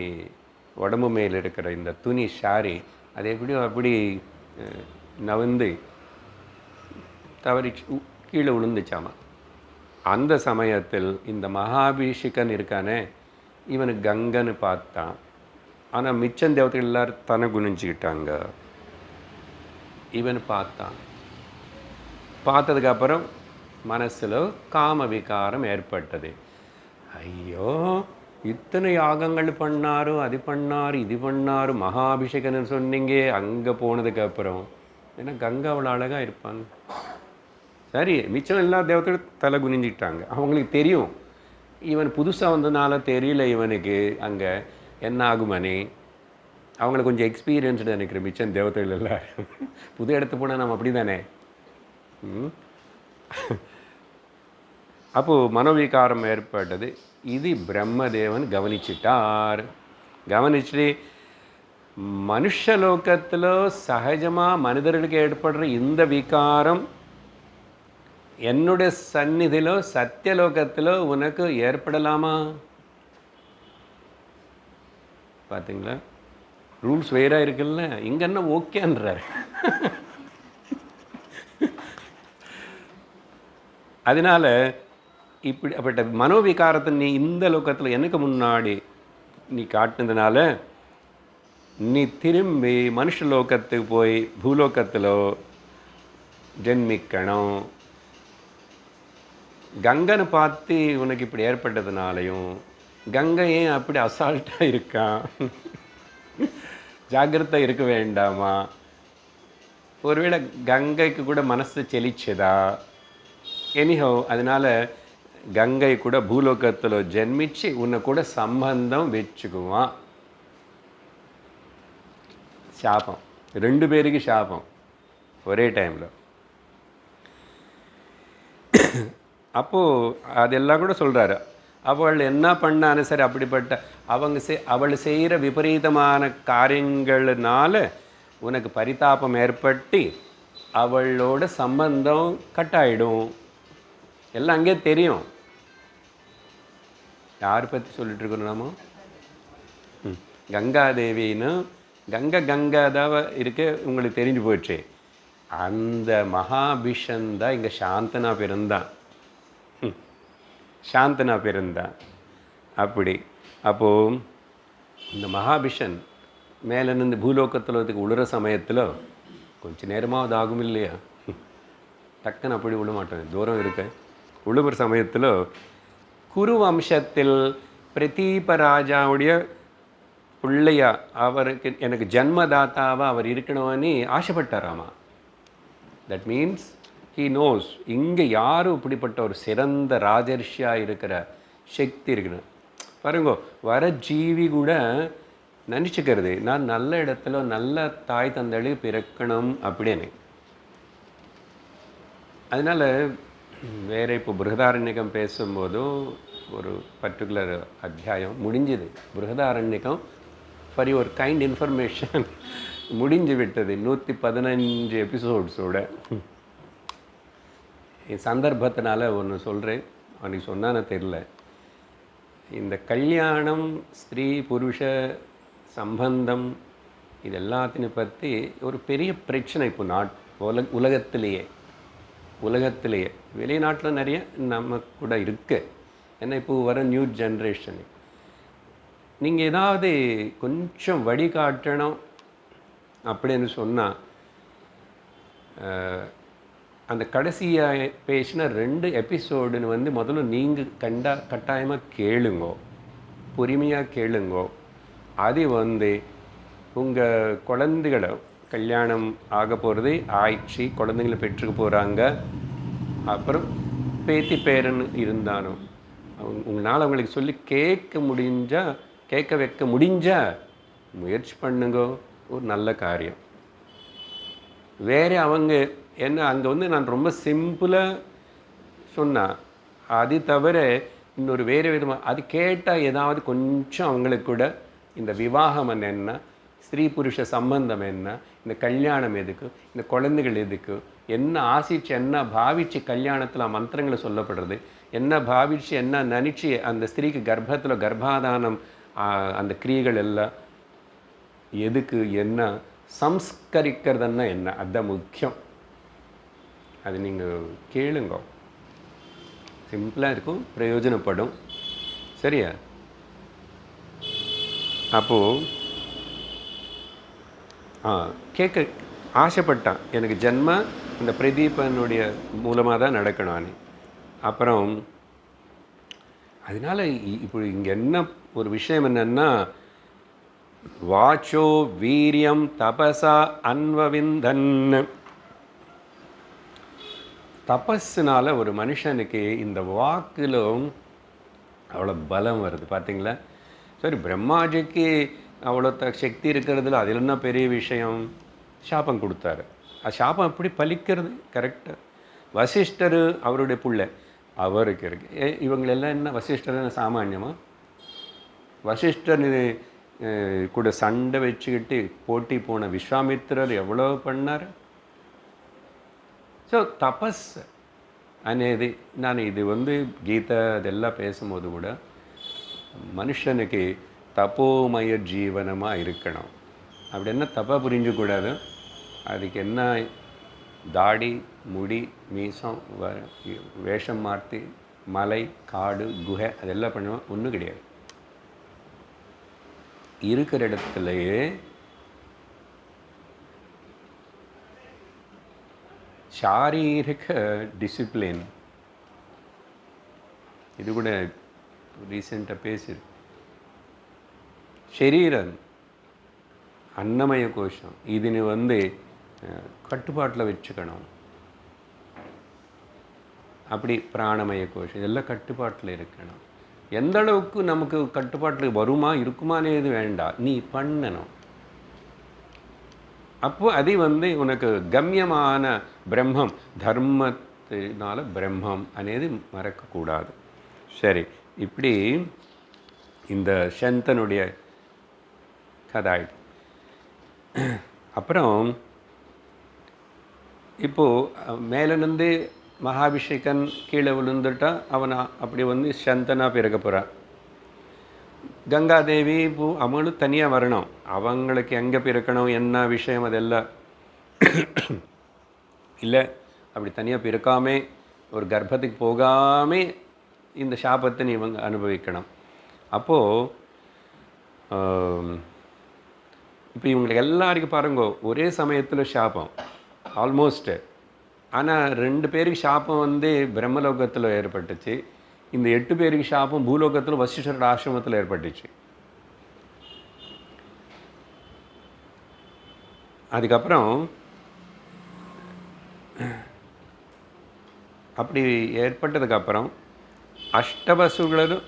உடம்பு மேல் இருக்கிற இந்த துணி ஷாரி அது எப்படியோ அப்படி நவந்து தவறி கீழே விழுந்துச்சாமா. அந்த சமயத்தில் இந்த மகாபிஷிகன் இருக்கானே, இவனுக்கு கங்கன்னு பார்த்தான். ஆனால் மிச்சம் தேவதைகள் எல்லாரும் தன குனிஞ்சிக்கிட்டாங்க. இவன் பார்த்தான், பார்த்ததுக்கப்புறம் மனசில் காம விகாரம் ஏற்பட்டது. ஐயோ, இத்தனை யாகங்கள் பண்ணாரு, அது பண்ணார், இது பண்ணார், மகாபிஷேகன்னு சொன்னீங்க. அங்கே போனதுக்கப்புறம் ஏன்னா கங்கா அவ்வளோ அழகாக இருப்பாங்க. சரி, மிச்சம் எல்லா தேவத்தையும் தலை குனிஞ்சிட்டாங்க. அவங்களுக்கு தெரியும் இவன் புதுசாக வந்ததுனால தெரியல இவனுக்கு அங்கே என்ன ஆகுமனே. அவங்களுக்கு கொஞ்சம் எக்ஸ்பீரியன்ஸ்டு நினைக்கிறேன் மிச்சம் தேவதைகள் எல்லாம். புது இடத்து போனால் நம்ம அப்படி தானே. அப்போது மனோவிகாரம் ஏற்பட்டது. இது பிரம்மதேவன் கவனிச்சிட்டார். கவனிச்சுட்டு மனுஷலோகத்தில் சகஜமாக மனிதர்களுக்கு ஏற்படுற இந்த விகாரம் என்னுடைய சந்நிதியிலோ சத்தியலோகத்திலோ உனக்கு ஏற்படலாமா? பார்த்தீங்களா, ரூல்ஸ் வேறாக இருக்குல்ல. இங்கே என்ன ஓகேன்றார். அதனால் இப்படிப்பட்ட மனோவிகாரத்தை நீ இந்த லோகத்தில் எனக்கு முன்னாடி நீ காட்டினதுனால நீ திரும்பி மனுஷலோகத்துக்கு போய் பூலோகத்தில் ஜென்மிக்கணும். கங்கனை பார்த்து உனக்கு இப்படி ஏற்பட்டதுனாலையும் கங்கை ஏன் அப்படி அசால்ட்டாக இருக்கான், ஜாக்கிரதை இருக்க வேண்டாமா? ஒருவேளை கங்கைக்கு கூட மனசு செலிச்சதா? எனிஹோ, அதனால் கங்கை கூட பூலோகத்தில் ஜென்மிச்சு உன்னை கூட சம்பந்தம் வச்சுக்குவான். சாபம், 2 பேருக்கு சாபம் ஒரே டைமில். அப்போது அதெல்லாம் கூட சொல்கிறாரு. அவள் என்ன பண்ணாலும் சரி, அப்படிப்பட்ட அவள் செய்கிற விபரீதமான காரியங்கள்னால உனக்கு பரிதாபம் ஏற்பட்டு அவளோட சம்பந்தம் கட்டாயிடும். எல்லாம் அங்கே தெரியும். யார் பற்றி சொல்லிட்டு இருக்கோம் நாம? கங்காதேவின்னு கங்காதாவ இருக்க உங்களுக்கு தெரிஞ்சு போயிடுச்சு. அந்த மகாபிஷந்தான் இங்கே சாந்தனா பிறந்தான். சாந்தனா பிறந்தான். அப்படி அப்போது இந்த மகாபிஷன் மேலே நின்று பூலோகத்தில் உழுற சமயத்தில் கொஞ்சம் நேரமாவது ஆகும் இல்லையா? டக்குன்னு அப்படி விழ மாட்டேன், தூரம் இருக்க. உழுவுற சமயத்தில் குரு வம்சத்தில் பிரதீபராஜாவுடைய பிள்ளையா அவருக்கு எனக்கு ஜன்மதாத்தாவாக அவர் இருக்கணும்னு ஆசைப்பட்டாராமா. தட் மீன்ஸ் ஹீ நோஸ் இங்கே யாரும் இப்படிப்பட்ட ஒரு சிறந்த ராஜர்ஷியாக இருக்கிற சக்தி இருக்கணும். பாருங்க, வர ஜீவி கூட நினச்சிக்கிறது நான் நல்ல இடத்துல நல்ல தாய் தந்தைக்கு பிறக்கணும் அப்படின்னு. அதனால் வேறு இப்போ பிருகதாரண்யகம் பேசும்போதும் ஒரு பர்டிகுலர் அத்தியாயம் முடிஞ்சுது. பிருகதாரண்யகம் ஃபார் யுவர் கைண்ட் இன்ஃபர்மேஷன் முடிஞ்சு விட்டது 115 எபிசோட்ஸோட. சந்தர்ப்பத்தினால ஒன்று சொல்கிறேன், அன்றைக்கி சொன்னான்னு தெரில. இந்த கல்யாணம், ஸ்திரீ புருஷ சம்பந்தம், இது எல்லாத்தையும் பற்றி ஒரு பெரிய பிரச்சனை இப்போ உலகத்திலேயே வெளிநாட்டில் நிறைய நம்ம கூட இருக்குது. ஏன்னா இப்போ வர நியூ ஜென்ரேஷனு நீங்கள் ஏதாவது கொஞ்சம் வழிகாட்டணும் அப்படின்னு சொன்னால் அந்த கடைசியாக பேசின 2 எபிசோடுன்னு முதல்ல நீங்கள் கட்டாயமாக கேளுங்கோ, பொறுமையாக கேளுங்கோ. அது உங்கள் குழந்தைகளை கல்யாணம் ஆக போகிறது ஆயிடுச்சு, குழந்தைங்களை பெற்றுக்க போகிறாங்க, அப்புறம் பேத்தி பேரன் இருந்தாலும் உங்களால் அவங்களுக்கு சொல்லி கேட்க வைக்க முடிஞ்சால் முயற்சி பண்ணுங்க. ஒரு நல்ல காரியம். வேறு அவங்க என்ன அங்கே நான் ரொம்ப சிம்பிளாக சொன்னேன். அது தவிர இன்னொரு வேறு விதமாக அது கேட்டால் ஏதாவது கொஞ்சம் அவங்களுக்கு கூட இந்த விவாகம் என்ன, ஸ்திரீ புருஷ சம்பந்தம் என்ன, இந்த கல்யாணம் எதுக்கு, இந்த குழந்தைகள் எதுக்கு, என்ன ஆசிச்சு என்ன பாவிச்சு கல்யாணத்தில் மந்திரங்களை சொல்லப்படுறது, என்ன பாவிச்சு என்ன நினச்சி அந்த ஸ்திரீக்கு கர்ப்பத்தில் கர்ப்பாதானம் அந்த கிரியைகள் எல்லாம் எதுக்கு, என்ன சம்ஸ்கரிக்கிறதுன்னா என்ன, அதுதான் முக்கியம். அது நீங்கள் கேளுங்க, சிம்பிளாக இருக்கும், பிரயோஜனப்படும். சரியா? அப்போது கேட்க ஆசைப்பட்டான். எனக்கு ஜென்ம இந்த பிரதீபனுடைய மூலமாக தான் நடக்கணும் அணி. அப்புறம் அதனால் இப்போ இங்கே என்ன ஒரு விஷயம் என்னென்னா, வாச்சோ வீரியம் தபசா அன்வவிந்தன். தபஸ்னால ஒரு மனுஷனுக்கு இந்த வாக்கிலும் அவ்வளோ பலம் வருது பார்த்தீங்களா. சரி, பிரம்மாஜிக்கு அவ்வளோ சக்தி இருக்கிறதுல அதில் என்ன பெரிய விஷயம்? சாபம் கொடுத்தாரு. அது சாபம் எப்படி பலிக்கிறது கரெக்டாக? வசிஷ்டர் அவருடைய பிள்ளை அவருக்கு இருக்கு. இவங்களெல்லாம் என்ன வசிஷ்டர் சாமானியமாக? வசிஷ்டர் கூட சண்டை வச்சுக்கிட்டு போட்டி போன விஸ்வாமித்திரர் எவ்வளோ பண்ணார். ஸோ தபஸ் అనేది நான் இது கீதை அதெல்லாம் பேசும்போது கூட மனுஷனுக்கு தப்போமய ஜீவனமாக இருக்கணும். அப்படி என்ன தப்பாக புரிஞ்சக்கூடாது. அதுக்கு என்ன தாடி முடி மீசம் வேஷம் மாற்றி மலை காடு குகை அதெல்லாம் பண்ணுவோம் ஒன்றும் கிடையாது. இருக்கிற இடத்துலையே சாரீரிக டிசிப்ளின். இது கூட ரீசெண்டாக பேசியிருக்கு. சரீரம் அன்னமய கோஷம் இதுன்னு கட்டுப்பாட்டில் வச்சுக்கணும். அப்படி பிராணமய கோஷம் இதெல்லாம் கட்டுப்பாட்டில் இருக்கணும். எந்த அளவுக்கு நமக்கு கட்டுப்பாட்டில் வருமா இருக்குமானே இது வேண்டாம், நீ பண்ணணும். அப்போ அது உனக்கு கம்யமான பிரம்மம் தர்மத்தினால பிரம்மம் అనేది மறக்கக்கூடாது. சரி, இப்படி இந்த சந்தனுடைய கதை. அப்புறம் இப்போது மேலிருந்து மகாபிஷேகன் கீழே விழுந்துட்டா அவனை அப்படி சந்தனா பிறக்க போகிறான். கங்காதேவி இப்போ அவங்களும் தனியாக வரணும். அவங்களுக்கு எங்கே பிறக்கணும் என்ன விஷயம் அதெல்லாம் இல்லை. அப்படி தனியாக பிறக்காமே ஒரு கர்ப்பத்துக்கு போகாமே இந்த சாபத்தை இவங்க அனுபவிக்கணும். அப்போது இப்போ இவங்களுக்கு எல்லாருக்கும் பாருங்க ஒரே சமயத்தில் சாபம் ஆல்மோஸ்ட்டு. ஆனால் 2 பேருக்கு சாபம் பிரம்மலோகத்தில் ஏற்பட்டுச்சு. இந்த 8 பேருக்கு சாபம் பூலோகத்தில் வசிஷ்டரோட ஆசிரமத்தில் ஏற்பட்டுச்சு. அதுக்கப்புறம் அப்படி ஏற்பட்டதுக்கப்புறம் அஷ்டவசுகளும்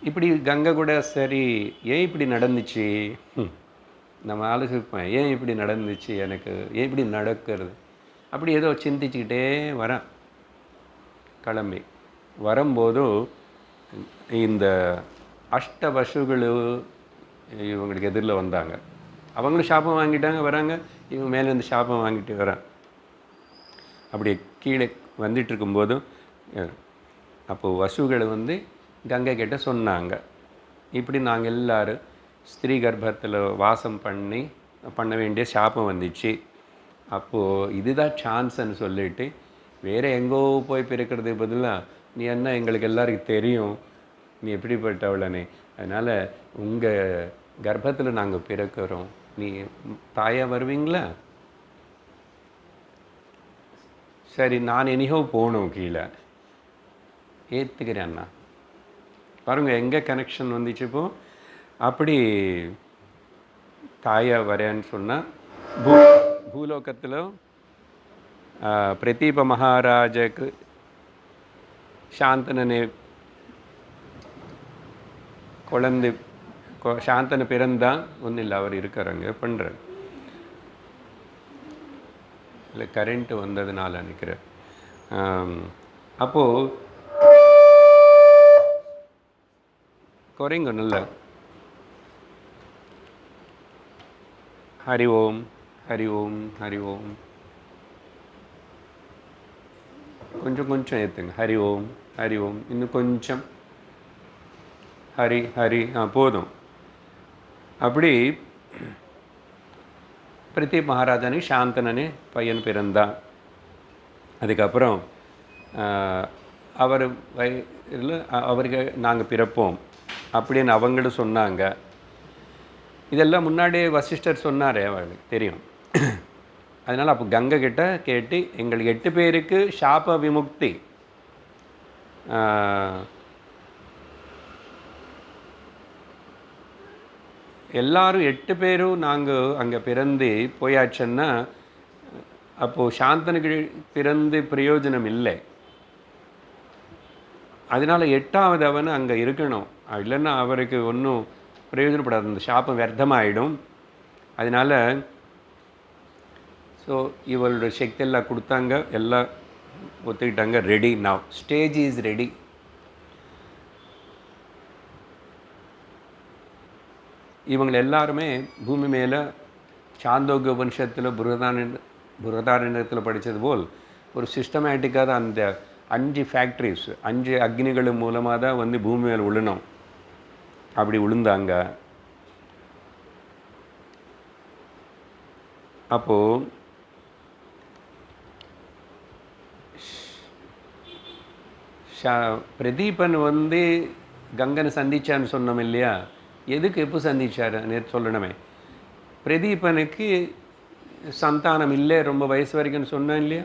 இப்படி கங்கை கூட சரி ஏன் இப்படி நடந்துச்சு நம்ம ஆலோசிப்பேன். ஏன் இப்படி நடந்துச்சு, எனக்கு ஏன் இப்படி நடக்கிறது அப்படி ஏதோ சிந்திச்சுக்கிட்டே வரேன். கிளம்பி வரும்போதும் இந்த அஷ்டவசுகள் இவங்களுக்கு எதிரில் வந்தாங்க. அவங்களும் சாபம் வாங்கிட்டாங்க வராங்க. இவங்க மேலேருந்து சாபம் வாங்கிட்டு வரான். அப்படி கீழே வந்துட்டு இருக்கும்போதும் அப்போது வசுகளை கங்கை கிட்ட சொன்னாங்க, இப்படி நாங்கள் எல்லோரும் ஸ்திரீ கர்ப்பத்தில் வாசம் பண்ண வேண்டிய சாபம் வந்துச்சு. அப்போது இதுதான் சான்ஸ்ன்னு சொல்லிட்டு வேறு எங்கோ போய் பிறக்கிறது பதிலாக நீ என்ன எங்களுக்கு எல்லாருக்கும் தெரியும் நீ எப்படிப்பட்டவளனே, அதனால் உங்கள் கர்ப்பத்தில் நாங்கள் பிறக்கிறோம், நீ தாயாக வருவீங்களா? சரி, நான் எனிஹோ போகணும் கீழே, ஏற்றுக்கிறேன் அண்ணா. பாருங்கள் எங்கே கனெக்ஷன் வந்துச்சு. இப்போ அப்படி தாயாக வரேன்னு சொன்னால் பூலோகத்தில் பிரதீப மகாராஜாக்கு சாந்தனனை குழந்தை சாந்தனை பிறந்தான் ஒன்றும் இல்லை, அவர் இருக்கிறாங்க பண்ணுறாரு. இல்லை கரண்ட்டு வந்ததுனால நினைக்கிறேன். அப்போது குறைங்க நல்ல ஹரி ஓம் ஹரி ஓம் ஹரி ஓம் கொஞ்சம் ஏற்றுங்க. ஹரி ஓம் ஹரி ஓம் இன்னும் கொஞ்சம் ஹரி ஹரி போதும். அப்படி பிரதீப் மகாராஜனுக்கு சாந்தனனே பையன் பிறந்தான். அதுக்கப்புறம் அவர் அவருக்கு நாங்கள் பிறப்போம் அப்படின்னு அவங்களும் சொன்னாங்க. இதெல்லாம் முன்னாடியே வசிஷ்டர் சொன்னார், அவளுக்கு தெரியும். அதனால் அப்போ கங்கை கிட்ட கேட்டு எங்களுக்கு 8 பேருக்கு சாப விமுக்தி, எல்லாரும் 8 பேரும் நாங்கள் அங்கே பிறந்து போயாச்சுன்னா அப்போது சாந்தனுக்கு பிறந்து பிரயோஜனம் இல்லை. அதனால் 8வது அவன் அங்கே இருக்கணும், இல்லைன்னா அவருக்கு ஒன்றும் பிரயோஜனப்படாது, அந்த சாபம் வியர்த்தமாகிடும். அதனால் ஸோ இவளோட சக்தி எல்லாம் கொடுத்தாங்க, எல்லாம் ஒத்துக்கிட்டாங்க. Ready, now stage is ready. இவங்க எல்லாருமே பூமி மேலே சாந்தோக்கிய உபனிஷத்தில் புரதாரண்யத்தில் படித்தது போல் ஒரு சிஸ்டமேட்டிக்காக தான் அந்த 5 ஃபேக்ட்ரிஸ் 5 அக்னிகள் மூலமாக தான் வந்து பூமி மேலே விழணும். அப்படி விழுந்தாங்க. அப்போது பிரதீபன் வந்து கங்கனை சந்திச்சான்னு சொன்னோம் இல்லையா? எதுக்கு எப்போ சந்திச்சார் நேற்று சொல்லணுமே. பிரதீபனுக்கு சந்தானம் இல்லை, ரொம்ப வயசு வரைக்கும்னு சொன்னேன் இல்லையா,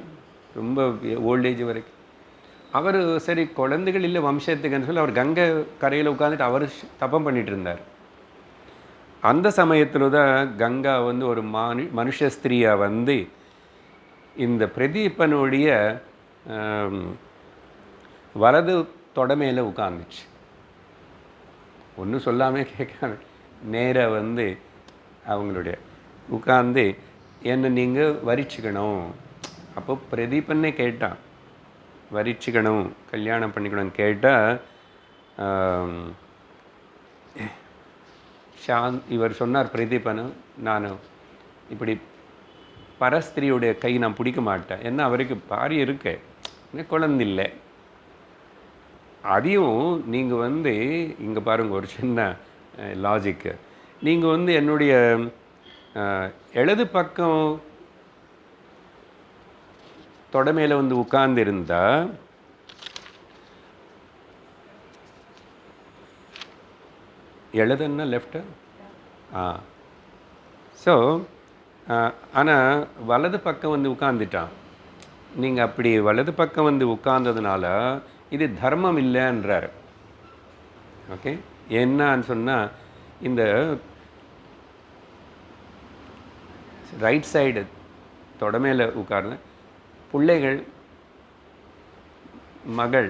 ரொம்ப ஓல்டேஜ் வரைக்கும். அவர் சரி குழந்தைகள் இல்லை வம்சத்துக்குன்னு சொல்லி அவர் கங்கை கரையில் உட்காந்துட்டு அவர் தப்பம் பண்ணிகிட்டு இருந்தார். அந்த சமயத்தில் தான் கங்கா வந்து ஒரு மனுஷ ஸ்திரீயாக வந்து இந்த பிரதீபனுடைய வலது தொடமையில் உட்காந்துச்சு. ஒன்றும் சொல்லாமல் கேட்காம நேராக வந்து அவங்களுடைய உட்காந்து என்னை நீங்கள் வரிச்சுக்கணும். அப்போ பிரதீபன்னே கேட்டான், வரிச்சுக்கணும், கல்யாணம் பண்ணிக்கணும்னு கேட்டால் இவர் சொன்னார் பிரதீபன், நான் இப்படி பரஸ்திரியுடைய கை நான் பிடிக்க மாட்டேன், ஏன்னா அவருக்கு பாரி இருக்கு, குழந்தை இல்லை. அதையும் நீங்கள் வந்து இங்கே பாருங்கள் ஒரு சின்ன லாஜிக்கு, நீங்கள் வந்து என்னுடைய இடது பக்கம் தொடமையில் வந்து உட்கார்ந்துருந்தா எழுதுன்னா லெஃப்ட்டு ஸோ ஆனால் வலது பக்கம் வந்து உட்காந்துட்டான். நீங்கள் அப்படி வலது பக்கம் வந்து உட்கார்ந்ததுனால இது தர்மம் இல்லைன்றார். ஓகே, என்னன்னு சொன்னால் இந்த ரைட் சைடு தொடமையில் உட்கார்ந்து பிள்ளைகள், மகள்,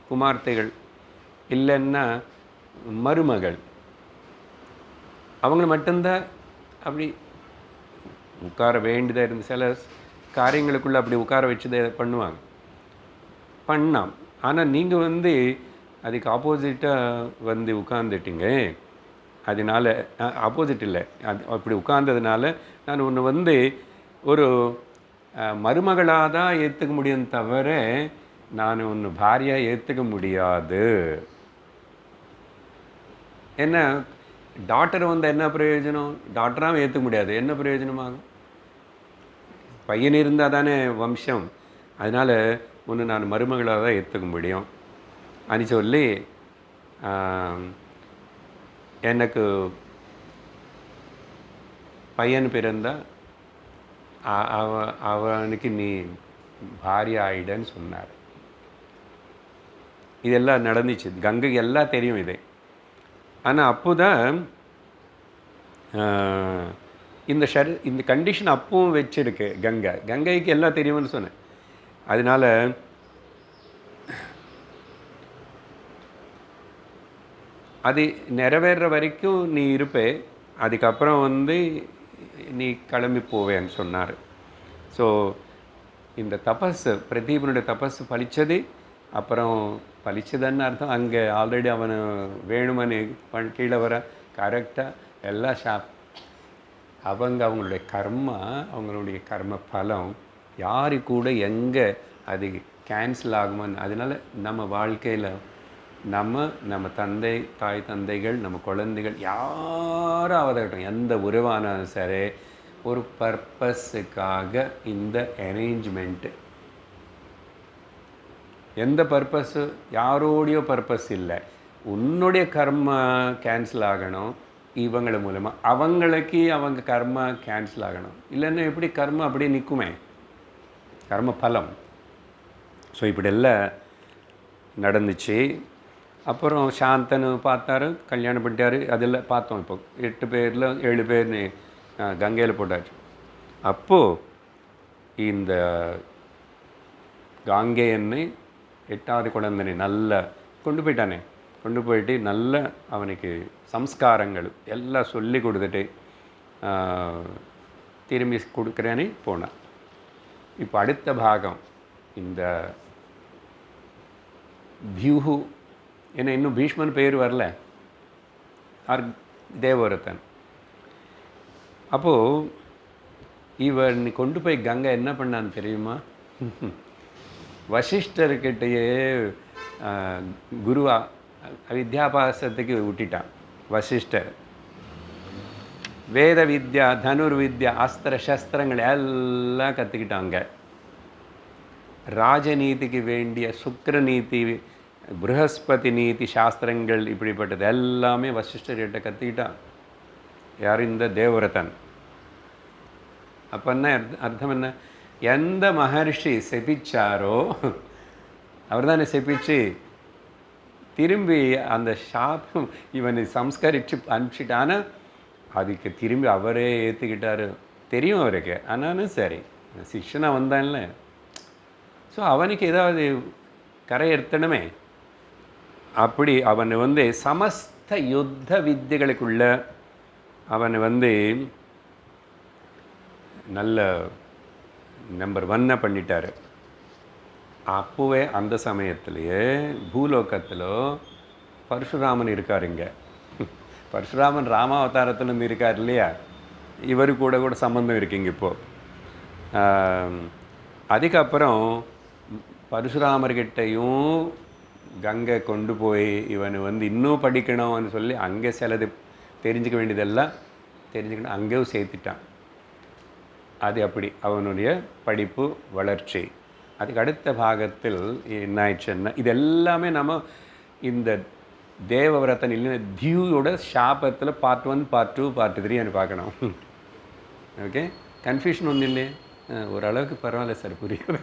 குமார்த்தைகள் இல்லைன்னா மருமகள், அவங்கள மட்டும்தான் அப்படி உட்கார வேண்டியதாக இருந்து சில காரியங்களுக்குள்ளே அப்படி உட்கார வச்சுதை பண்ணுவாங்க, பண்ணாம். ஆனால் நீங்கள் வந்து அதுக்கு ஆப்போசிட்டாக வந்து உட்கார்ந்துட்டீங்க. அதனால் ஆப்போசிட் இல்லை, அது அப்படி உட்கார்ந்ததுனால நான் ஒன்று வந்து ஒரு மருமகளாக தான் ஏற்றுக்க முடியும் தவிர நான் ஒன்று பாரியாக ஏற்றுக்க முடியாது. என்ன டாக்டர் வந்து என்ன பிரயோஜனம், டாக்டராகவும் ஏற்றுக்க முடியாது, என்ன பிரயோஜனமாகும்? பையன் இருந்தால் தானே வம்சம், அதனால் ஒன்று நான் மருமகளாக தான் ஏற்றுக்க முடியும் అని சொல்லி எனக்கு பையன் பிறந்தா அவனுக்கு நீ பாரியா ஆயிடன்னு சொன்னார். இதெல்லாம் நடந்துச்சு, கங்கைக்கு எல்லாம் தெரியும் இது. ஆனால் அப்போ தான் இந்த கண்டிஷன் அப்பவும் வச்சிருக்கு கங்கைக்கு எல்லாம் தெரியும்னு சொன்னேன். அதனால் அது நிறைவேற வரைக்கும் நீ இருப்பே, அதுக்கப்புறம் வந்து நீ கிளம்பி போவேன்னு சொன்னார். ஸோ இந்த தபஸ், பிரதீபனுடைய தபஸ் பலித்தது. அப்புறம் பலிச்சதுன்னு அர்த்தம் அங்கே ஆல்ரெடி அவனை வேணுமனு கீழே வர கரெக்டாக எல்லாம் அவங்களுடைய அவங்களுடைய கர்ம பலம் யாரு கூட எங்கே அது கேன்சல் ஆகுமான்னு. அதனால் நம்ம வாழ்க்கையில் நம்ம தந்தை, தாய் தந்தைகள், நம்ம குழந்தைகள் யாராவதாகட்டும், எந்த உறவானாலும் சரி, ஒரு பர்பஸுக்காக இந்த அரேஞ்ச்மெண்ட்டு. எந்த பர்பஸ்ஸு, யாரோடைய பர்பஸ் இல்லை, உன்னுடைய கர்மா கேன்சல் ஆகணும், இவங்கள மூலமாக அவங்களுக்கு அவங்க கர்மா கேன்சல் ஆகணும். இல்லைன்னா எப்படி கர்மா அப்படியே நிற்குமே, கர்ம பலம். ஸோ இப்படியெல்லாம் நடந்துச்சு. அப்புறம் சாந்தனு பார்த்தாரு, கல்யாணம் பண்ணிட்டார். அதெல்லாம் பார்த்தோம். இப்போ 8 பேரில் 7 பேர் கங்கையில் போட்டாச்சு. அப்போது இந்த காங்கேயனை 8வது குழந்தனை நல்லா கொண்டு போயிட்டானே, கொண்டு போயிட்டு நல்ல அவனுக்கு சம்ஸ்காரங்கள் எல்லாம் சொல்லி கொடுத்துட்டு திரும்பி கொடுக்குறேன்னு போனான். இப்போ அடுத்த பாகம் இந்த தியூஹு, ஏன்னா இன்னும் பீஷ்மன் பேர் வரல, ஆர் தேவரத்தன். அப்போது இவன் கொண்டு போய் கங்கை என்ன பண்ணான்னு தெரியுமா? வசிஷ்டர்கிட்டையே குருவா வித்யாபாசத்துக்கு விட்டுட்டான். வசிஷ்டர் வேத வித்யா, தனுர்வித்யா, அஸ்திர சஸ்திரங்கள் எல்லாம் கற்றுக்கிட்டாங்க. ராஜநீதிக்கு வேண்டிய சுக்கிரநீதி, ப்ரஹஸ்பதி நீதி சாஸ்திரங்கள் இப்படிப்பட்டது எல்லாமே வசிஷ்டர்கிட்ட கற்றுக்கிட்டான். யார்? இந்த தேவரதன். அப்போ என்ன அர்த்தம்? என்ன, எந்த மகர்ஷி செபிச்சாரோ அவர் தானே செபிச்சு திரும்பி அந்த சாபம் இவனை சம்ஸ்கரித்து அனுப்பிச்சிட்டானா அதுக்கு திரும்பி அவரே ஏற்றுக்கிட்டாரு. தெரியும் அவருக்கு, ஆனாலும் சரி சிஷ்யனாக வந்தான்ல. ஸோ அவனுக்கு ஏதாவது கரை எடுத்தணுமே. அப்படி அவனை சமஸ்த யுத்த வித்தைகளுக்குள்ள அவனை நல்ல நம்பர் 1 பண்ணிட்டார். அப்போவே அந்த சமயத்திலேயே பூலோகத்தில் பரசுராமன் இருக்கார். இங்கே பரசுராமன் ராமாவதாரத்துலேருந்து இருக்கார் இல்லையா, இவர் கூட கூட சம்பந்தம் இருக்குங்க இப்போது. அதுக்கப்புறம் பரசுராமர்கிட்டையும் கங்கை கொண்டு போய் இவனை இன்னும் படிக்கணும்னு சொல்லி அங்கே சிலது தெரிஞ்சுக்க வேண்டியதெல்லாம் தெரிஞ்சுக்கணும் அங்கேயும் சேர்த்துட்டான். அது அப்படி அவனுடைய படிப்பு வளர்ச்சி. அதுக்கு அடுத்த பாகத்தில் என்ன ஆயிடுச்சுன்னா, இது எல்லாமே நம்ம இந்த தேவவிரதன் இல்லைன்னா தியூயோட சாபத்தில் பார்ட் 1, பார்ட் 2, பார்ட் 3 பார்க்கணும். ஓகே, கன்ஃபியூஷன் ஒன்றும் இல்லையே, ஓரளவுக்கு பரவாயில்ல சார், புரியுது.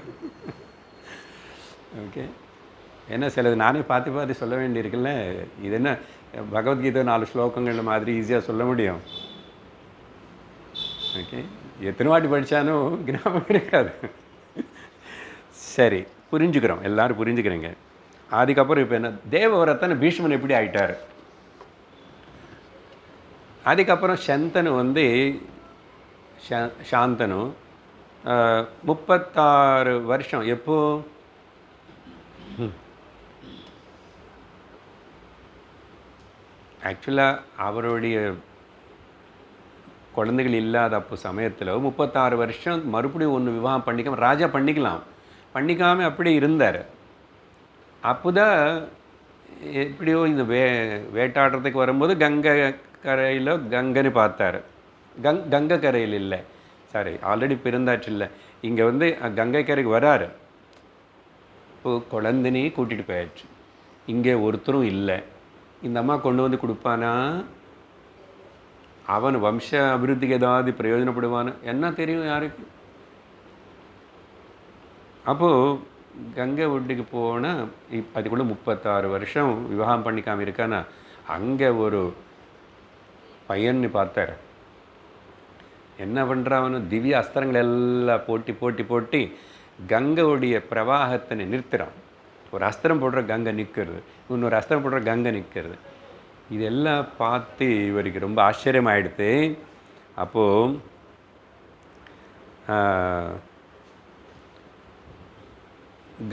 ஓகே, ஏன்னா சிலது நானே பார்த்து சொல்ல வேண்டியிருக்குல்ல. இது என்ன பகவத்கீதை 4 ஸ்லோகங்கள் மாதிரி ஈஸியாக சொல்ல முடியும்? ஓகே, எத்தனை வாட்டி படித்தாலும் ஞாபகம் இருக்காது. சரி, புரிஞ்சுக்கிறோம், எல்லோரும் புரிஞ்சுக்கிறீங்க. அதுக்கப்புறம் இப்போ என்ன, தேவவிரதன் பீஷ்மன் எப்படி ஆகிட்டார். அதுக்கப்புறம் சந்தனு சாந்தனு 36 வருஷம் எப்போ ஆக்சுவலாக அவருடைய குழந்தைகள் இல்லாத அப்போ சமயத்தில் 36 வருஷம் மறுபடியும் ஒன்று விவாகம் பண்ணிக்காம ராஜா பண்ணிக்காமல் அப்படி இருந்தார். அப்போ தான் எப்படியோ இந்த வேட்டாடுறதுக்கு வரும்போது கங்கை கரையில் கங்கன்னு பார்த்தார். கங்கை கரையில் இல்லை, சாரி, ஆல்ரெடி பிறந்தாச்சு இல்லை, இங்கே கங்கை கரைக்கு வராரு. இப்போது குழந்தைனே கூட்டிகிட்டு போயாச்சு. இங்கே ஒருத்தரும் இல்லை. இந்த அம்மா கொண்டு கொடுப்பானா, அவன் வம்ச அபிவிருத்திக்கு ஏதாவது பிரயோஜனப்படுவான்னு என்ன தெரியும் யாருக்கு? அப்போது கங்கை வீட்டுக்கு போனால் அதுக்குள்ளே 36 வருஷம் விவாகம் பண்ணிக்காமல் இருக்கானா. அங்கே ஒரு பையன்னு பார்த்தார். என்ன பண்ணுறான்னு, திவ்ய அஸ்திரங்கள் எல்லாம் போட்டி கங்கையுடைய பிரவாகத்தை நிறுத்துகிறான். ஒரு அஸ்திரம் போடுற கங்கை நிற்கிறது, இன்னொரு அஸ்திரம் போடுற கங்கை நிற்கிறது. இதெல்லாம் பார்த்து இவருக்கு ரொம்ப ஆச்சரியமாயிடுது. அப்போது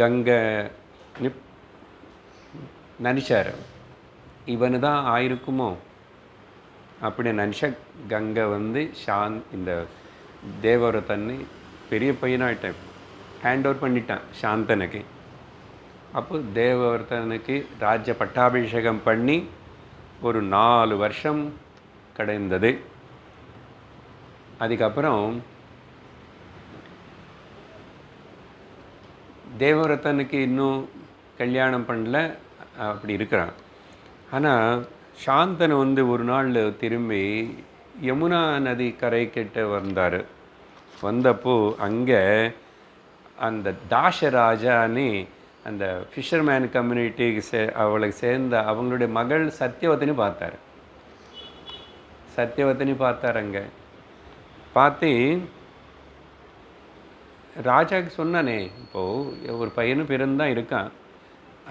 கங்கை நினச்சார், இவனு தான் ஆயிருக்குமோ அப்படி நினச்ச கங்கை இந்த தேவவிரதனை பெரிய பையனாகிட்டேன் ஹேண்ட் ஓவர் பண்ணிட்டான் சாந்தனுக்கு. அப்போ தேவவிரதனுக்கு ராஜ்ய பட்டாபிஷேகம் பண்ணி ஒரு 4 வருஷம் கடந்தது. அதுக்கப்புறம் தேவவிரதனுக்கு இன்னும் கல்யாணம் பண்ணல, அப்படி இருக்கிறான். ஆனால் சாந்தனு வந்து ஒரு நாள் திரும்பி யமுனா நதி கரைக்கிட்ட வந்தார். வந்தப்போ அங்கே அந்த தாஷராஜான்னு அந்த ஃபிஷர்மேன் கம்யூனிட்டிக்கு அவளுக்கு சேர்ந்த அவங்களுடைய மகள் சத்யவதினி பார்த்தார். சத்யவதினி பார்த்தார். அங்கே பார்த்து ராஜாவுக்கு சொன்னானே, இப்போது ஒரு பையனும் பிறந்தான் இருக்கான்,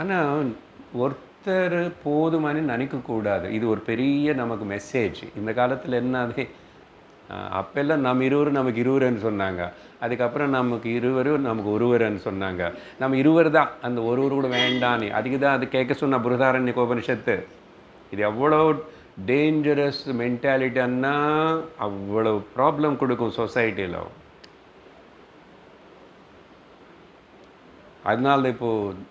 ஆனால் ஒருத்தர் போதுமானு நினைக்கக்கூடாது. இது ஒரு பெரிய நமக்கு மெசேஜ். இந்த காலத்தில் என்ன அது, அப்போல்லாம் நம்ம இருவர் நமக்கு இருவருன்னு சொன்னாங்க, அதுக்கப்புறம் நமக்கு இருவர் நமக்கு ஒருவர்ன்னு சொன்னாங்க. நம்ம இருவர் தான், அந்த ஒருவர் கூட வேண்டான்னு. அதுக்கு தான் அது கேட்க சொன்ன பிருஹதாரண்யக உபனிஷத்து. இது எவ்வளோ டேஞ்சரஸ் மென்டாலிட்டின்னா அவ்வளோ ப்ராப்ளம் கொடுக்கும் சொசைட்டியில். அதனால இப்போது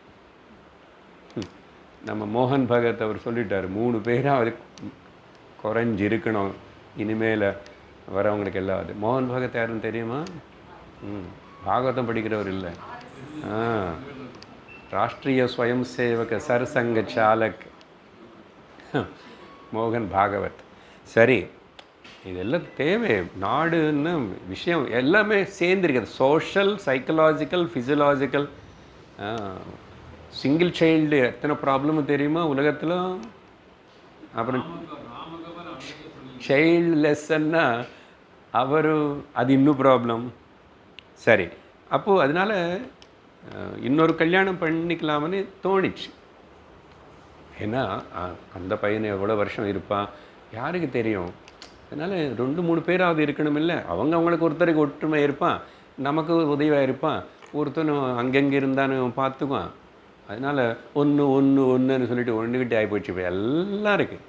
நம்ம மோகன் பகத் அவர் சொல்லிட்டார், 3 பேராக குறைஞ்சி இருக்கணும் இனிமேல் வரவங்களுக்கு எல்லாம். அது மோகன் பகத் யாருன்னு தெரியுமா? பாகவதம் படிக்கிறவர் இல்லை, ராஷ்ட்ரிய ஸ்வயம் சேவக சர்சங்க சாலக் மோகன் பாகவத். சரி, இதெல்லாம் தேவை. நாடுன்னு விஷயம் எல்லாமே சேர்ந்துருக்குது. Social, psychological, physiological. Single child எத்தனை ப்ராப்ளமும் தெரியுமா உலகத்தில். அப்புறம் சைல்டு லெஸ்ஸன்னா அவர் அது இன்னும் ப்ராப்ளம். சரி, அப்போது அதனால் இன்னொரு கல்யாணம் பண்ணிக்கலாம்னு தோணிச்சு. ஏன்னா அந்த பையனை எவ்வளோ வருஷம் இருப்பான் யாருக்கு தெரியும். அதனால் 2-3 பேராவது இருக்கணும் இல்லை. அவங்களுக்கு ஒருத்தருக்கு ஒற்றுமை இருப்பான், நமக்கு உதவியாக இருப்பான், ஒருத்தனும் அங்கங்கே இருந்தான்னு பார்த்துக்குவான். அதனால் ஒன்றுன்னு சொல்லிட்டு ஒன்றுக்கிட்டே ஆகி போச்சு. இப்போ எல்லாம் இருக்குது,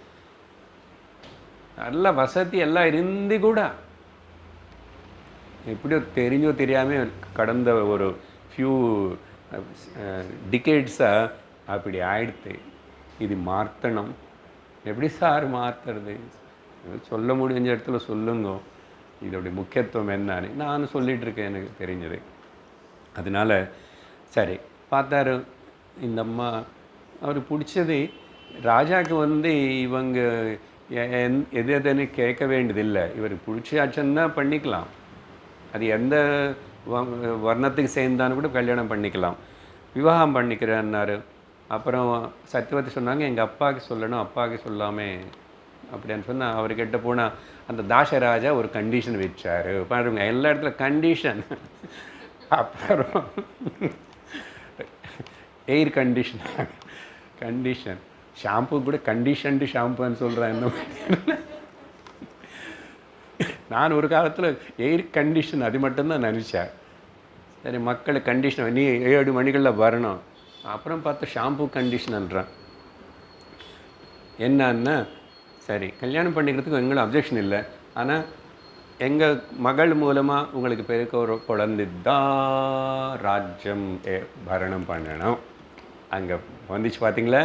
நல்ல வசதி எல்லாம் இருந்து கூட எப்படியோ தெரிஞ்சோ தெரியாமல் கடந்த ஒரு ஃபியூ டிகேட்ஸாக அப்படி ஆயிடுத்து. இது மாற்றணும். எப்படி சார் மாற்றுறது? சொல்ல முடிஞ்ச இடத்துல சொல்லுங்க, இதோடைய முக்கியத்துவம் என்னன்னு. நான் சொல்லிகிட்ருக்கேன், எனக்கு தெரிஞ்சது. அதனால் சரி பார்த்தாரு. இந்த அம்மா அவருக்கு பிடிச்சது. ராஜாவுக்கு வந்து இவங்க எதுன்னு கேட்க வேண்டியதில்லை, இவருக்கு பிடிச்சாச்சுன்னா பண்ணிக்கலாம். அது எந்த வர்ணத்துக்கு சேர்ந்தான்னு கூட கல்யாணம் பண்ணிக்கலாம், விவாகம் பண்ணிக்கிறேன்னாரு. அப்புறம் சத்யவதி சொன்னாங்க, எங்கள் அப்பாவுக்கு சொல்லணும், அப்பாவுக்கு சொல்லாமல் அப்படின்னு சொன்னால் அவர்கிட்ட போனால் அந்த தாஷராஜா ஒரு கண்டிஷன் வச்சார். பாருங்க, எல்லா இடத்துல கண்டிஷன். அப்புறம் எயிர் கண்டிஷன் ஷாம்பு கூட கண்டிஷன்டு ஷாம்புன்னு சொல்கிறேன். என்ன நான் ஒரு காலத்தில் எயிர் கண்டிஷன் அது மட்டும்தான் நினச்சேன். சரி, மக்களுக்கு கண்டிஷன் நீ 7 மணிகளில் வரணும். அப்புறம் பார்த்து ஷாம்பு கண்டிஷன்ன்றான். என்னன்னா சரி, கல்யாணம் பண்ணிக்கிறதுக்கு எங்களும் அப்ஜெக்ஷன் இல்லை, ஆனால் எங்கள் மகள் மூலமாக உங்களுக்கு பெருக்க ஒரு குழந்தைதான் ராஜ்யம் பரணம் பண்ணணும். அங்கே வந்துச்சு பார்த்தீங்களா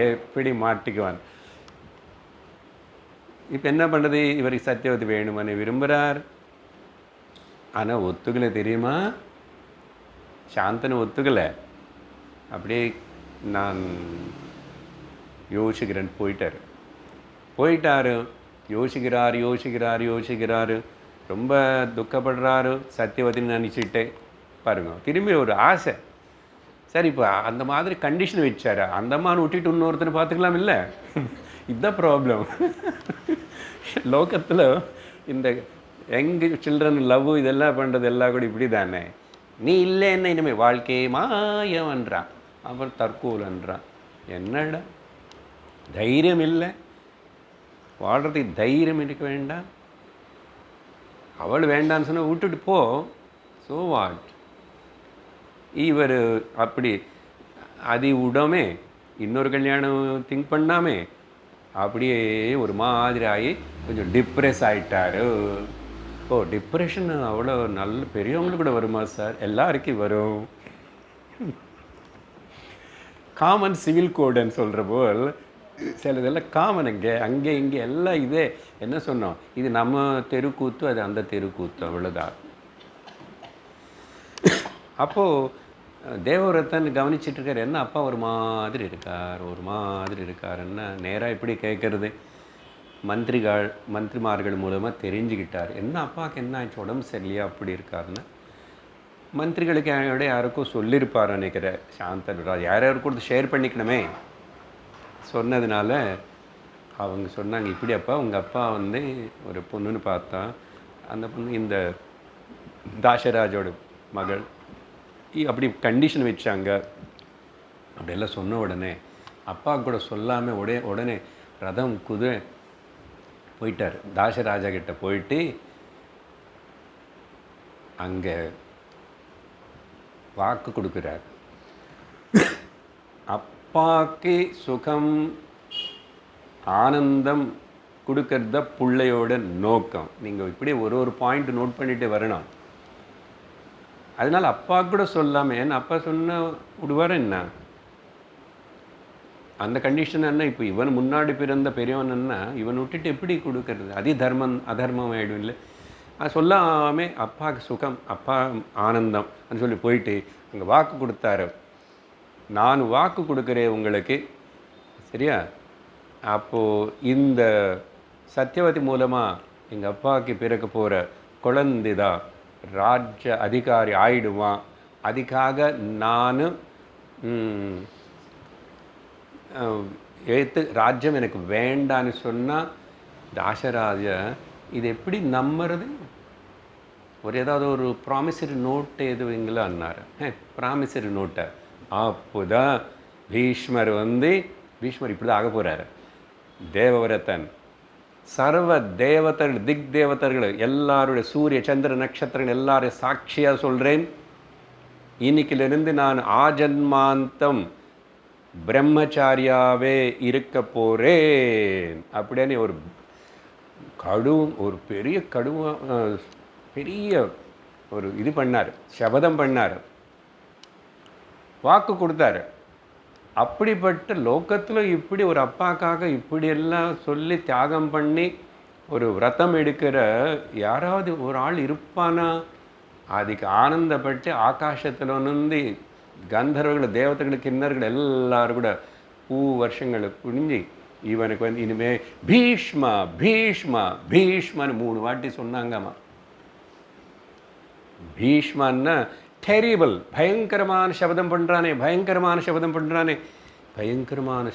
எப்படி மாட்டிக்குவான். இப்போ என்ன பண்ணுறது? இவருக்கு சத்யவதி வேணுமன்னு விரும்புகிறார், ஆனால் ஒத்துக்கலை. தெரியுமா, சாந்தனு ஒத்துக்கலை. அப்படியே நான் யோசிக்கிறேன்னு போயிட்டார். யோசிக்கிறாரு, ரொம்ப துக்கப்படுறாரு. சத்யவதின்னு நினச்சிட்டே பாருங்க, திரும்பி ஒரு ஆசை. சரி, இப்போ அந்த மாதிரி கண்டிஷன் வச்சார். அந்த அம்மானு விட்டுட்டு இன்னொருத்தனை பார்த்துக்கலாம் இல்லை. இதுதான் ப்ராப்ளம் லோகத்தில். இந்த யங் சில்ட்ரன் லவ் இதெல்லாம் பண்ணுறது எல்லாம் கூட இப்படி தானே. நீ இல்லைன்னா இனிமேல் வாழ்க்கையே மாயம்ன்றான், அப்புறம் தற்கூலன்றான். என்னடா தைரியம் இல்லை, வாழ்கிறதுக்கு தைரியம் இருக்க வேண்டாம். அவள் வேண்டான்னு சொன்னால் விட்டுட்டு போ. So what? இவர் அப்படி அது விடாமே இன்னொரு கல்யாணம் திங்க் பண்ணாமே அப்படியே ஒரு மாதிரி ஆகி கொஞ்சம் டிப்ரெஸ் ஆகிட்டாரு. டிப்ரெஷன் அவ்வளோ நல்ல பெரியவங்களுக்கு கூட வருமா சார்? எல்லாருக்கும் வரும். காமன் சிவில் கோடுன்னு சொல்கிற போல் சிலதெல்லாம் காமன். அங்கே இங்கே எல்லாம் இதே என்ன சொன்னோம், இது நம்ம தெருக்கூத்து, அது அந்த தெருக்கூத்து, அவ்வளோதான். அப்போது தேவவிரதன் கவனிச்சிட்டு இருக்கார். என்ன அப்பா ஒரு மாதிரி இருக்காருன்னா நேராக எப்படி கேட்குறது? மந்திரிமார்கள் மூலமாக தெரிஞ்சுக்கிட்டார். என்ன அப்பாவுக்கு என்ன ஆச்சு, உடம்பு சரியில்லையா அப்படி இருக்காருன்னு. மந்திரிகளுக்கு யாருக்கும் சொல்லியிருப்பார் நினைக்கிறேன். சாந்தனுராஜ் யார் கொடுத்து ஷேர் பண்ணிக்கணுமே சொன்னதுனால அவங்க சொன்னாங்க, இப்படி அப்பா உங்கள் அப்பா ஒரு பொண்ணுன்னு பார்த்தா, அந்த பொண்ணு இந்த தாசராஜோட மகள், அப்படி கண்டிஷன் வச்சாங்க. அப்படியெல்லாம் சொன்ன உடனே அப்பா கூட சொல்லாமல் உடனே ரதம் குதிரை போயிட்டார். தாசராஜா கிட்ட போயிட்டு அங்கே வாக்கு கொடுக்குறார். அப்பாக்கு சுகம் ஆனந்தம் கொடுக்கறத பிள்ளையோட நோக்கம். நீங்கள் இப்படி ஒரு பாயிண்ட் நோட் பண்ணிட்டு வரணும். அதனால் அப்பா கூட சொல்லாமல், ஏன்னா அப்பா சொன்ன விடுவார் என்ன அந்த கண்டிஷன் என்ன? இப்போ இவன் முன்னாடி பிறந்த பெரியவன் என்ன, இவன் விட்டுட்டு எப்படி கொடுக்கறது? அதர்மம் ஆகிடும் இல்லை. அது சொல்லாமல் அப்பாவுக்கு சுகம் அப்பா ஆனந்தம் சொல்லி போயிட்டு அங்கே வாக்கு கொடுத்தாரு. நான் வாக்கு கொடுக்குறேன் உங்களுக்கு, சரியா? அப்போது இந்த சத்தியவதி மூலமாக எங்கள் அப்பாவுக்கு பிறக்க போகிற குழந்தைதான் ராஜ்ய அதிகாரி ஆயிடுவான். அதுக்காக நான் ராஜ்யம் எனக்கு வேண்டான்னு சொன்னால் தாசராஜா இது எப்படி நம்புறது? ஏதாவது ஒரு ப்ராமிசரி நோட்டு எதுவீங்களா அன்னார். ப்ராமிசரி நோட்டை அப்போதான் பீஷ்மர் இப்படி தான் ஆக போகிறாரு. தேவவிரதன் சர்வ தேவதர்கள் திக் தேவதர்கள் எல்லாருடைய சூரிய சந்திர நட்சத்திரங்கள் எல்லாரையும் சாட்சியாக சொல்கிறேன், இன்னைக்கிலிருந்து நான் ஆஜன்மாந்தம் பிரம்மச்சாரியாவே இருக்க போகிறேன் அப்படின்னு பெரிய ஒரு இது பண்ணார், சபதம் பண்ணார், வாக்கு கொடுத்தாரு. அப்படிப்பட்ட லோகத்தில் இப்படி ஒரு அப்பாக்காக இப்படியெல்லாம் சொல்லி தியாகம் பண்ணி ஒரு விரதம் எடுக்கிற யாராவது ஒரு ஆள் இருப்பானா? அதுக்கு ஆனந்தப்பட்டு ஆகாசத்தில் கந்தர்வர்கள் தேவதைகள் கிண்ணர்கள் எல்லாரும் கூட வருஷங்களை புரிஞ்சு இவனுக்கு இனிமே பீஷ்மா பீஷ்மா பீஷ்மான்னு 3 வாட்டி சொன்னாங்கம்மா. பீஷ்மான்னா டெரிபிள், பயங்கரமான சபதம் பண்ணுறானே, பயங்கரமான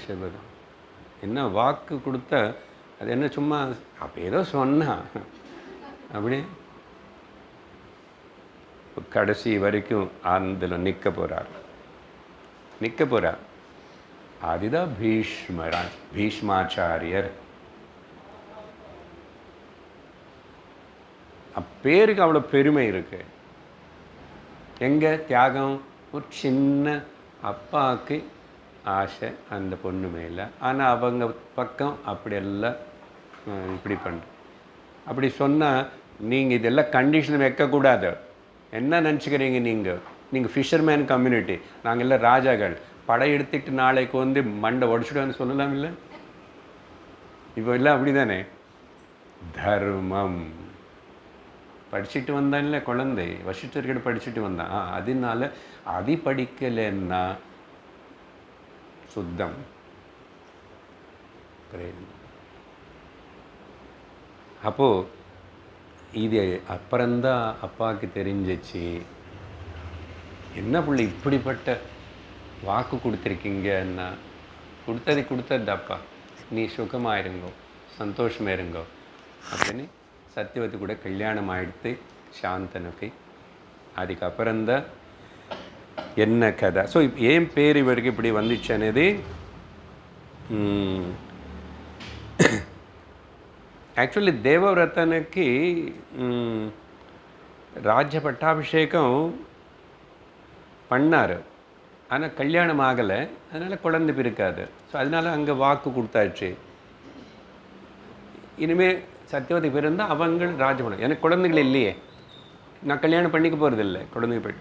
சபதம். என்ன வாக்கு கொடுத்த அது என்ன சும்மா அப்போ ஏதோ சொன்னா அப்படி கடைசி வரைக்கும் அதில் நிற்க போகிறார். அதுதான் பீஷ்மாச்சாரியர். அப்பேருக்கு அவ்வளோ பெருமை இருக்கு. எங்கே தியாகம்? ஒரு சின்ன அப்பாவுக்கு ஆசை அந்த பொண்ணு மேலே, ஆனால் அவங்க பக்கம் அப்படியெல்லாம் இப்படி பண்ணுற. அப்படி சொன்னால் நீங்கள் இதெல்லாம் கண்டிஷன் வைக்கக்கூடாது. என்ன நினச்சிக்கிறீங்க நீங்கள் ஃபிஷர்மேன் கம்யூனிட்டி, நாங்கள் எல்லாம் ராஜாக்கள், படையெடுத்துட்டு நாளைக்கு மண்டை உடச்சிடுவான்னு சொல்லலாம் இல்லை? இப்போ எல்லாம் அப்படி தானே. தர்மம் படிச்சுட்டு வந்தான்ல குழந்தை, வசிஷ்டர்கிட்ட படிச்சுட்டு வந்தான். அதனால அது படிக்கலைன்னா சுத்தம் அப்போது இது அப்புறம்தான் அப்பாவுக்கு தெரிஞ்சிச்சு, என்ன பிள்ளை இப்படிப்பட்ட வாக்கு கொடுத்துருக்கீங்கன்னா. கொடுத்தது அப்பா, நீ சுகமாக இருங்கோ, சந்தோஷமாக இருங்கோ அப்படின்னு சத்தியவதி கூட கல்யாணம் ஆகிடுத்து சாந்தனுக்கு. அதுக்கப்புறம்தான் என்ன கதை. ஸோ ஏன் பேர் இவருக்கு இப்படி வந்துச்சு అనేది ஆக்சுவலி தேவவிரதனுக்கு ராஜ்ய பட்டாபிஷேகம் பண்ணார், ஆனால் கல்யாணம் ஆகலை, அதனால் குழந்தை பிறக்காது. ஸோ அதனால் அங்கே வாக்கு கொடுத்தாச்சு, இனிமேல் சத்தியவதி பிறந்தால் அவங்க ராஜபலம். எனக்கு குழந்தைகள் இல்லையே, நான் கல்யாணம் பண்ணிக்க போகிறதில்லை, குழந்தைங்க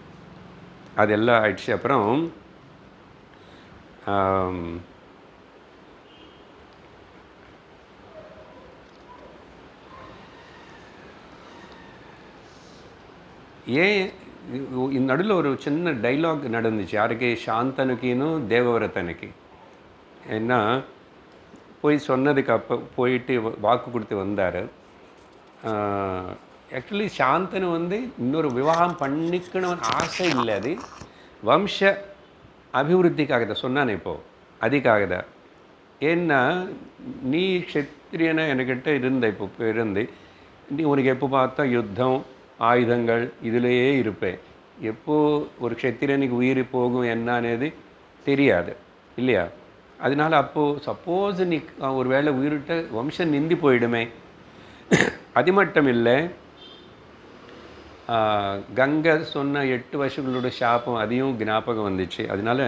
அதெல்லாம் ஆயிடுச்சு. அப்புறம் ஏன் இந்த நடுவில் ஒரு சின்ன டைலாக் நடந்துச்சு. யாருக்கு? சாந்தனுக்கினும் தேவவரத்தனுக்கு. ஏன்னா போய் சொன்னதுக்கு போயிட்டு வாக்கு கொடுத்து வந்தார். ஆக்சுவலி சாந்தனு வந்து இன்னொரு விவாகம் பண்ணிக்கணும்னு ஆசை இல்லை. அது வம்ச அபிவிருத்திக்காக தான் சொன்னானே இப்போது, அதுக்காக தான். ஏன்னா நீ க்ஷத்ரியனை என்கிட்ட இப்போ இருந்து நீ உனக்கு எப்போ பார்த்தா யுத்தம் ஆயுதங்கள் இதிலேயே இருப்பேன். எப்போது ஒரு க்ஷத்திரியனுக்கு உயிர் போகும் என்னன்னு தெரியாது இல்லையா? அதனால் அப்போது சப்போஸ் நீ ஒரு வேளை உயிரிட்ட வம்சம் நிந்தி போயிடுமே. அது மட்டும் இல்லை, கங்கை சொன்ன 8 வருஷங்களோட சாபம் அதையும் ஞாபகம் வந்துச்சு. அதனால்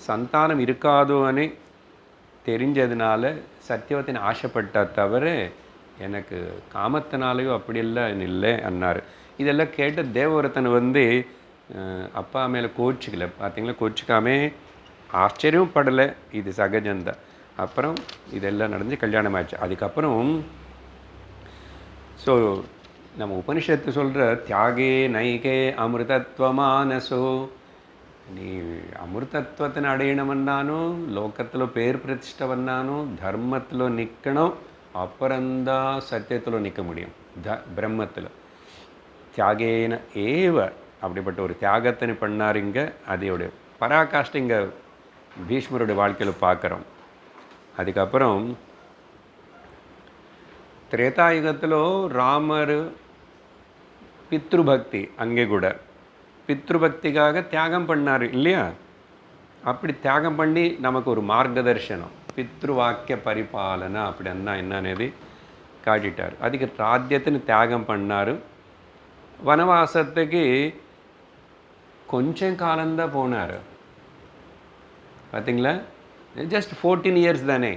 சந்தானம் இருக்காதோன்னு தெரிஞ்சதுனால சத்தியவத்தின் ஆசைப்பட்டா தவிர எனக்கு காமத்தினாலேயோ அப்படியெல்லாம் இல்லை அன்னார். இதெல்லாம் கேட்ட தேவவரத்தன் வந்து அப்பா மேலே கோச்சிக்கல. பார்த்தீங்களா, கோச்சிக்காமே ஆச்சரியம் படலை. இது சகஜந்தான். அப்புறம் இதெல்லாம் நடந்து கல்யாணம் ஆச்சு. அதுக்கப்புறம் ஸோ நம்ம உபனிஷத்து சொல்கிற தியாகே நைகே அமிர்தத்வமானசோ, நீ அமிர்தத்வத்தின் அடையணுமன்னாலும் லோகத்தில் பேர் பிரதிஷ்டவன்னாலும் தர்மத்தில் நிற்கணும். அப்புறம்தான் சத்தியத்தில் நிற்க முடியும். பிரம்மத்தில் தியாகேன ஏவ அப்படிப்பட்ட ஒரு தியாகத்தினை பண்ணாருங்க. அதையோடைய பராகாஷ்ட இங்கே பீஷ்மருடைய வாழ்க்கையில் பார்க்குறோம். அதுக்கப்புறம் திரேதாயுகத்தில் ராமர் பித்ருபக்தி, அங்கே கூட பித்ருபக்திக்காக தியாகம் பண்ணார் இல்லையா? அப்படி தியாகம் பண்ணி நமக்கு ஒரு மார்க்கதர்சனம், பித்ருவாக்கிய பரிபாலனை அப்படின்னா என்னன்னு காட்டிட்டார். அதுக்கு ராஜ்யத்தின்னு தியாகம் பண்ணார். வனவாசத்துக்கு கொஞ்சம் காலம்தான் போனார். பார்த்தீங்களா, ஜஸ்ட் 14 இயர்ஸ் தானே.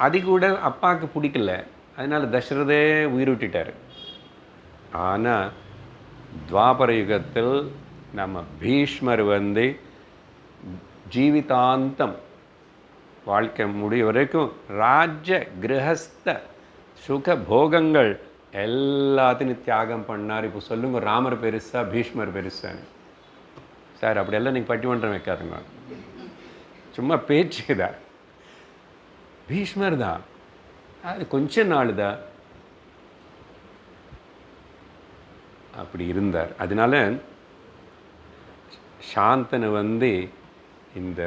அது கூட அப்பாவுக்கு பிடிக்கல. அதனால் தசரதே உயிர் விட்டுட்டார். ஆனால் துவாபர யுகத்தில் நம்ம பீஷ்மர் வந்து ஜீவிதாந்தம் வாழ்க்கை முடிய வரைக்கும் ராஜ்ய கிரகஸ்த சுக போகங்கள் எல்லாத்தையும் தியாகம் பண்ணார். இப்போ சொல்லுங்கள், ராமர் பெருசா பீஷ்மர் பெருசான்னு? சார் அப்படியெல்லாம் நீங்கள் பட்டிமன்றம் வைக்காதுங்க, சும்மா பேச்சு தான். பீஷ்மர் தான், அது கொஞ்ச நாள் தான் அப்படி இருந்தார். அதனால சாந்தனை வந்து இந்த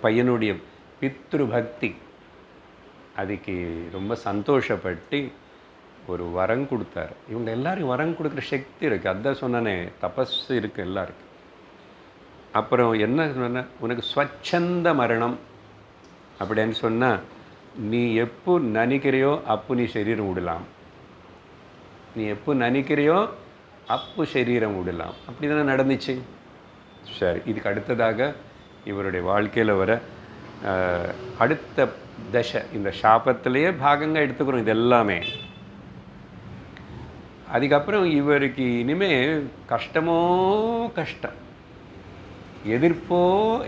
பையனுடைய பித்ருபக்தி அதுக்கு ரொம்ப சந்தோஷப்பட்டு ஒரு வரம் கொடுத்தார். இவங்க எல்லாரும் வரம் கொடுக்குற சக்தி இருக்குது. அதுதான் சொன்னானே, தபஸ் இருக்குது எல்லாருக்கும். அப்புறம் என்ன சொன்ன, உனக்கு ஸ்வச்சந்த மரணம் அப்படின்னு சொன்னால், நீ எப்போ நினைக்கிறையோ அப்போ நீ சரீரம் விடலாம். நீ எப்போ நினைக்கிறையோ அப்போ சரீரம் விடலாம். அப்படி தானே நடந்துச்சு. சரி, இதுக்கு அடுத்ததாக இவருடைய வாழ்க்கையில் வர அடுத்த தசை, இந்த சாபத்திலேயே பாகங்க எடுத்துக்கிறோம் இது எல்லாமே. அதுக்கப்புறம் இவருக்கு இனிமேல் கஷ்டமோ கஷ்டம், எதிர்ப்போ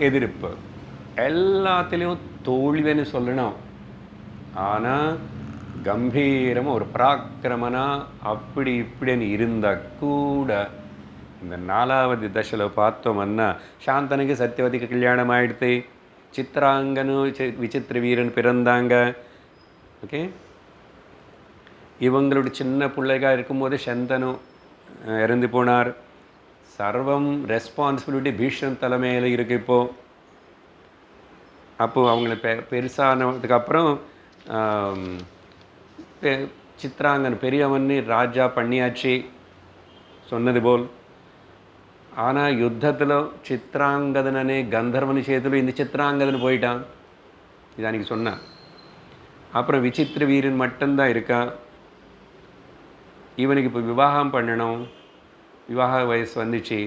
எதிர்ப்பு, எல்லாத்துலேயும் தோல்வின்னு சொல்லணும். ஆனால் கம்பீரமாக ஒரு பராக்கிரமனா அப்படி இப்படின்னு இருந்தால் கூட இந்த 4வது தசையில் பார்த்தோம்னா சாந்தனுக்கு சத்தியவதிக்கு கல்யாணம் ஆகிடுத்து. சித்ராங்கனு விசித்திர வீரன் பிறந்தாங்க. ஓகே, இவங்களுடைய சின்ன பிள்ளைகாக இருக்கும்போது சந்தனு இறந்து போனார். சர்வம் ரெஸ்பான்சிபிலிட்டி பீஷ்மன் தலைமையில் இருக்குது இப்போது. அப்போது அவங்கள பெருசானதுக்கப்புறம் சித்ராங்கன் பெரியவன்னு ராஜா பண்ணியாச்சு சொன்னது போல். ஆனால் யுத்தத்தில் சித்ராங்கதனே கந்தர்வனு சேத்துல இந்த சித்ராங்கதன் போயிட்டான். இது அன்றைக்கி சொன்னான். அப்புறம் விசித்திர வீரன் மட்டும்தான் இருக்கான். இவனுக்கு இப்போ விவாகம் பண்ணணும், விவாக வயசு வந்துச்சு.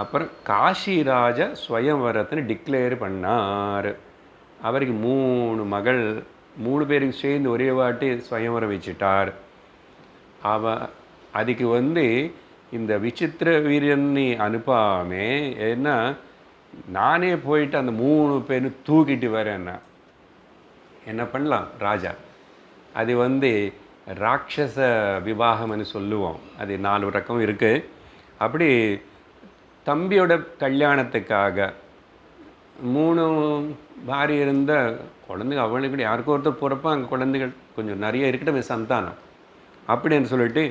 அப்புறம் காஷிராஜ ஸ்வயம்வரத்தின்னு டிக்ளேர் பண்ணார். அவருக்கு 3 மகள், 3 பேருக்கு சேர்ந்து ஒரே வாட்டி ஸ்வயம்வரம் வச்சுட்டார். அதுக்கு வந்து இந்த விசித்திர வீரனை அனுப்பாமே, ஏன்னா நானே போயிட்டு அந்த 3 பேரும் தூக்கிட்டு வரேன்னா என்ன பண்ணலாம் ராஜா. அது வந்து ராட்சச விவாகம்னு சொல்லுவோம். அது 4 ரகம் இருக்குது. அப்படி தம்பியோட கல்யாணத்துக்காக 3 பாரி இருந்த குழந்தைங்க அவளுக்கு யாருக்கோ ஒருத்தர் போகிறப்ப அங்கே குழந்தைகள் கொஞ்சம் நிறைய இருக்கட்டும் சந்தானம் அப்படின்னு சொல்லிட்டு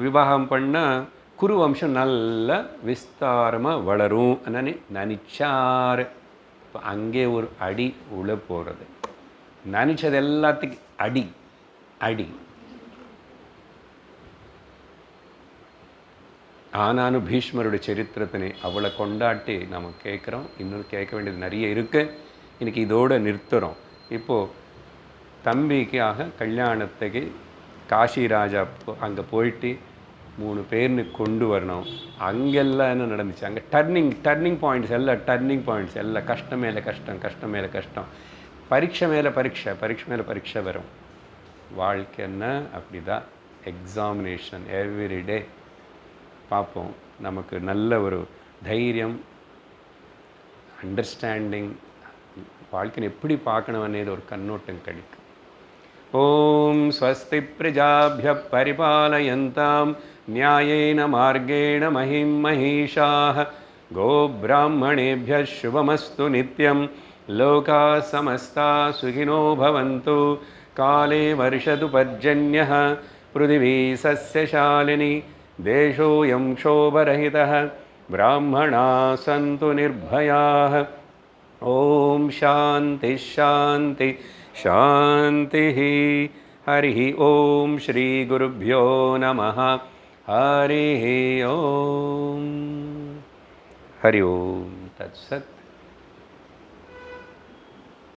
விவாகம் பண்ணால் குரு வம்சம் நல்ல விஸ்தாரமாக வளரும் நினச்சார். இப்போ அங்கே ஒரு அடி உள்ள போகிறது. நினச்சது எல்லாத்துக்கும் அடி அடி. ஆனாலும் பீஷ்மருடைய சரித்திரத்தினை அவளை கொண்டாட்டி நம்ம கேட்குறோம். இன்னும் கேட்க வேண்டியது நிறைய இருக்குது. இன்றைக்கி இதோடு நிறுத்துகிறோம். இப்போது தம்பிக்காக கல்யாணத்துக்கு காஷி ராஜா அங்கே போயிட்டு 3 பேர்னு கொண்டு வரணும். அங்கெல்லாம் என்ன நடந்துச்சு, அங்கே டர்னிங் பாயிண்ட்ஸ் எல்லாம் கஷ்டம் மேலே கஷ்டம், பரீட்சை மேலே பரீட்சை வரும். வாழ்க்கைன்னா அப்படி தான். Examination everyday. பார்ப்போம். நமக்கு நல்ல ஒரு தைரியம், அண்டர்ஸ்டாண்டிங், வாழ்க்கையை எப்படி பார்க்கணும் అనేది ஒரு கண்ணோட்டம் கிடைக்கும். ஓம் ஸ்வஸ்தி பிரஜாப்ய பரிபாலயந்தாம் நியாயேன மார்கேண மஹிம் மஹீஷாः கோப்ராஹ்மணேभ्यः शुभमस्तु நித்யம் லோகா சமஸ்தா சுகினோ பவந்து காலே வருஷது பர்ஜன்யः பிருதிவி சஸ்யசாலினி தேசோயம் க்ஷோபரஹிதः பிராமணாः சந்து நிர்பயாः. ஓம் சாந்தி சாந்தி शांति. हरि ओम श्री गुरुभ्यो नमः. हरि ओम. हरि ओम तत्सत्.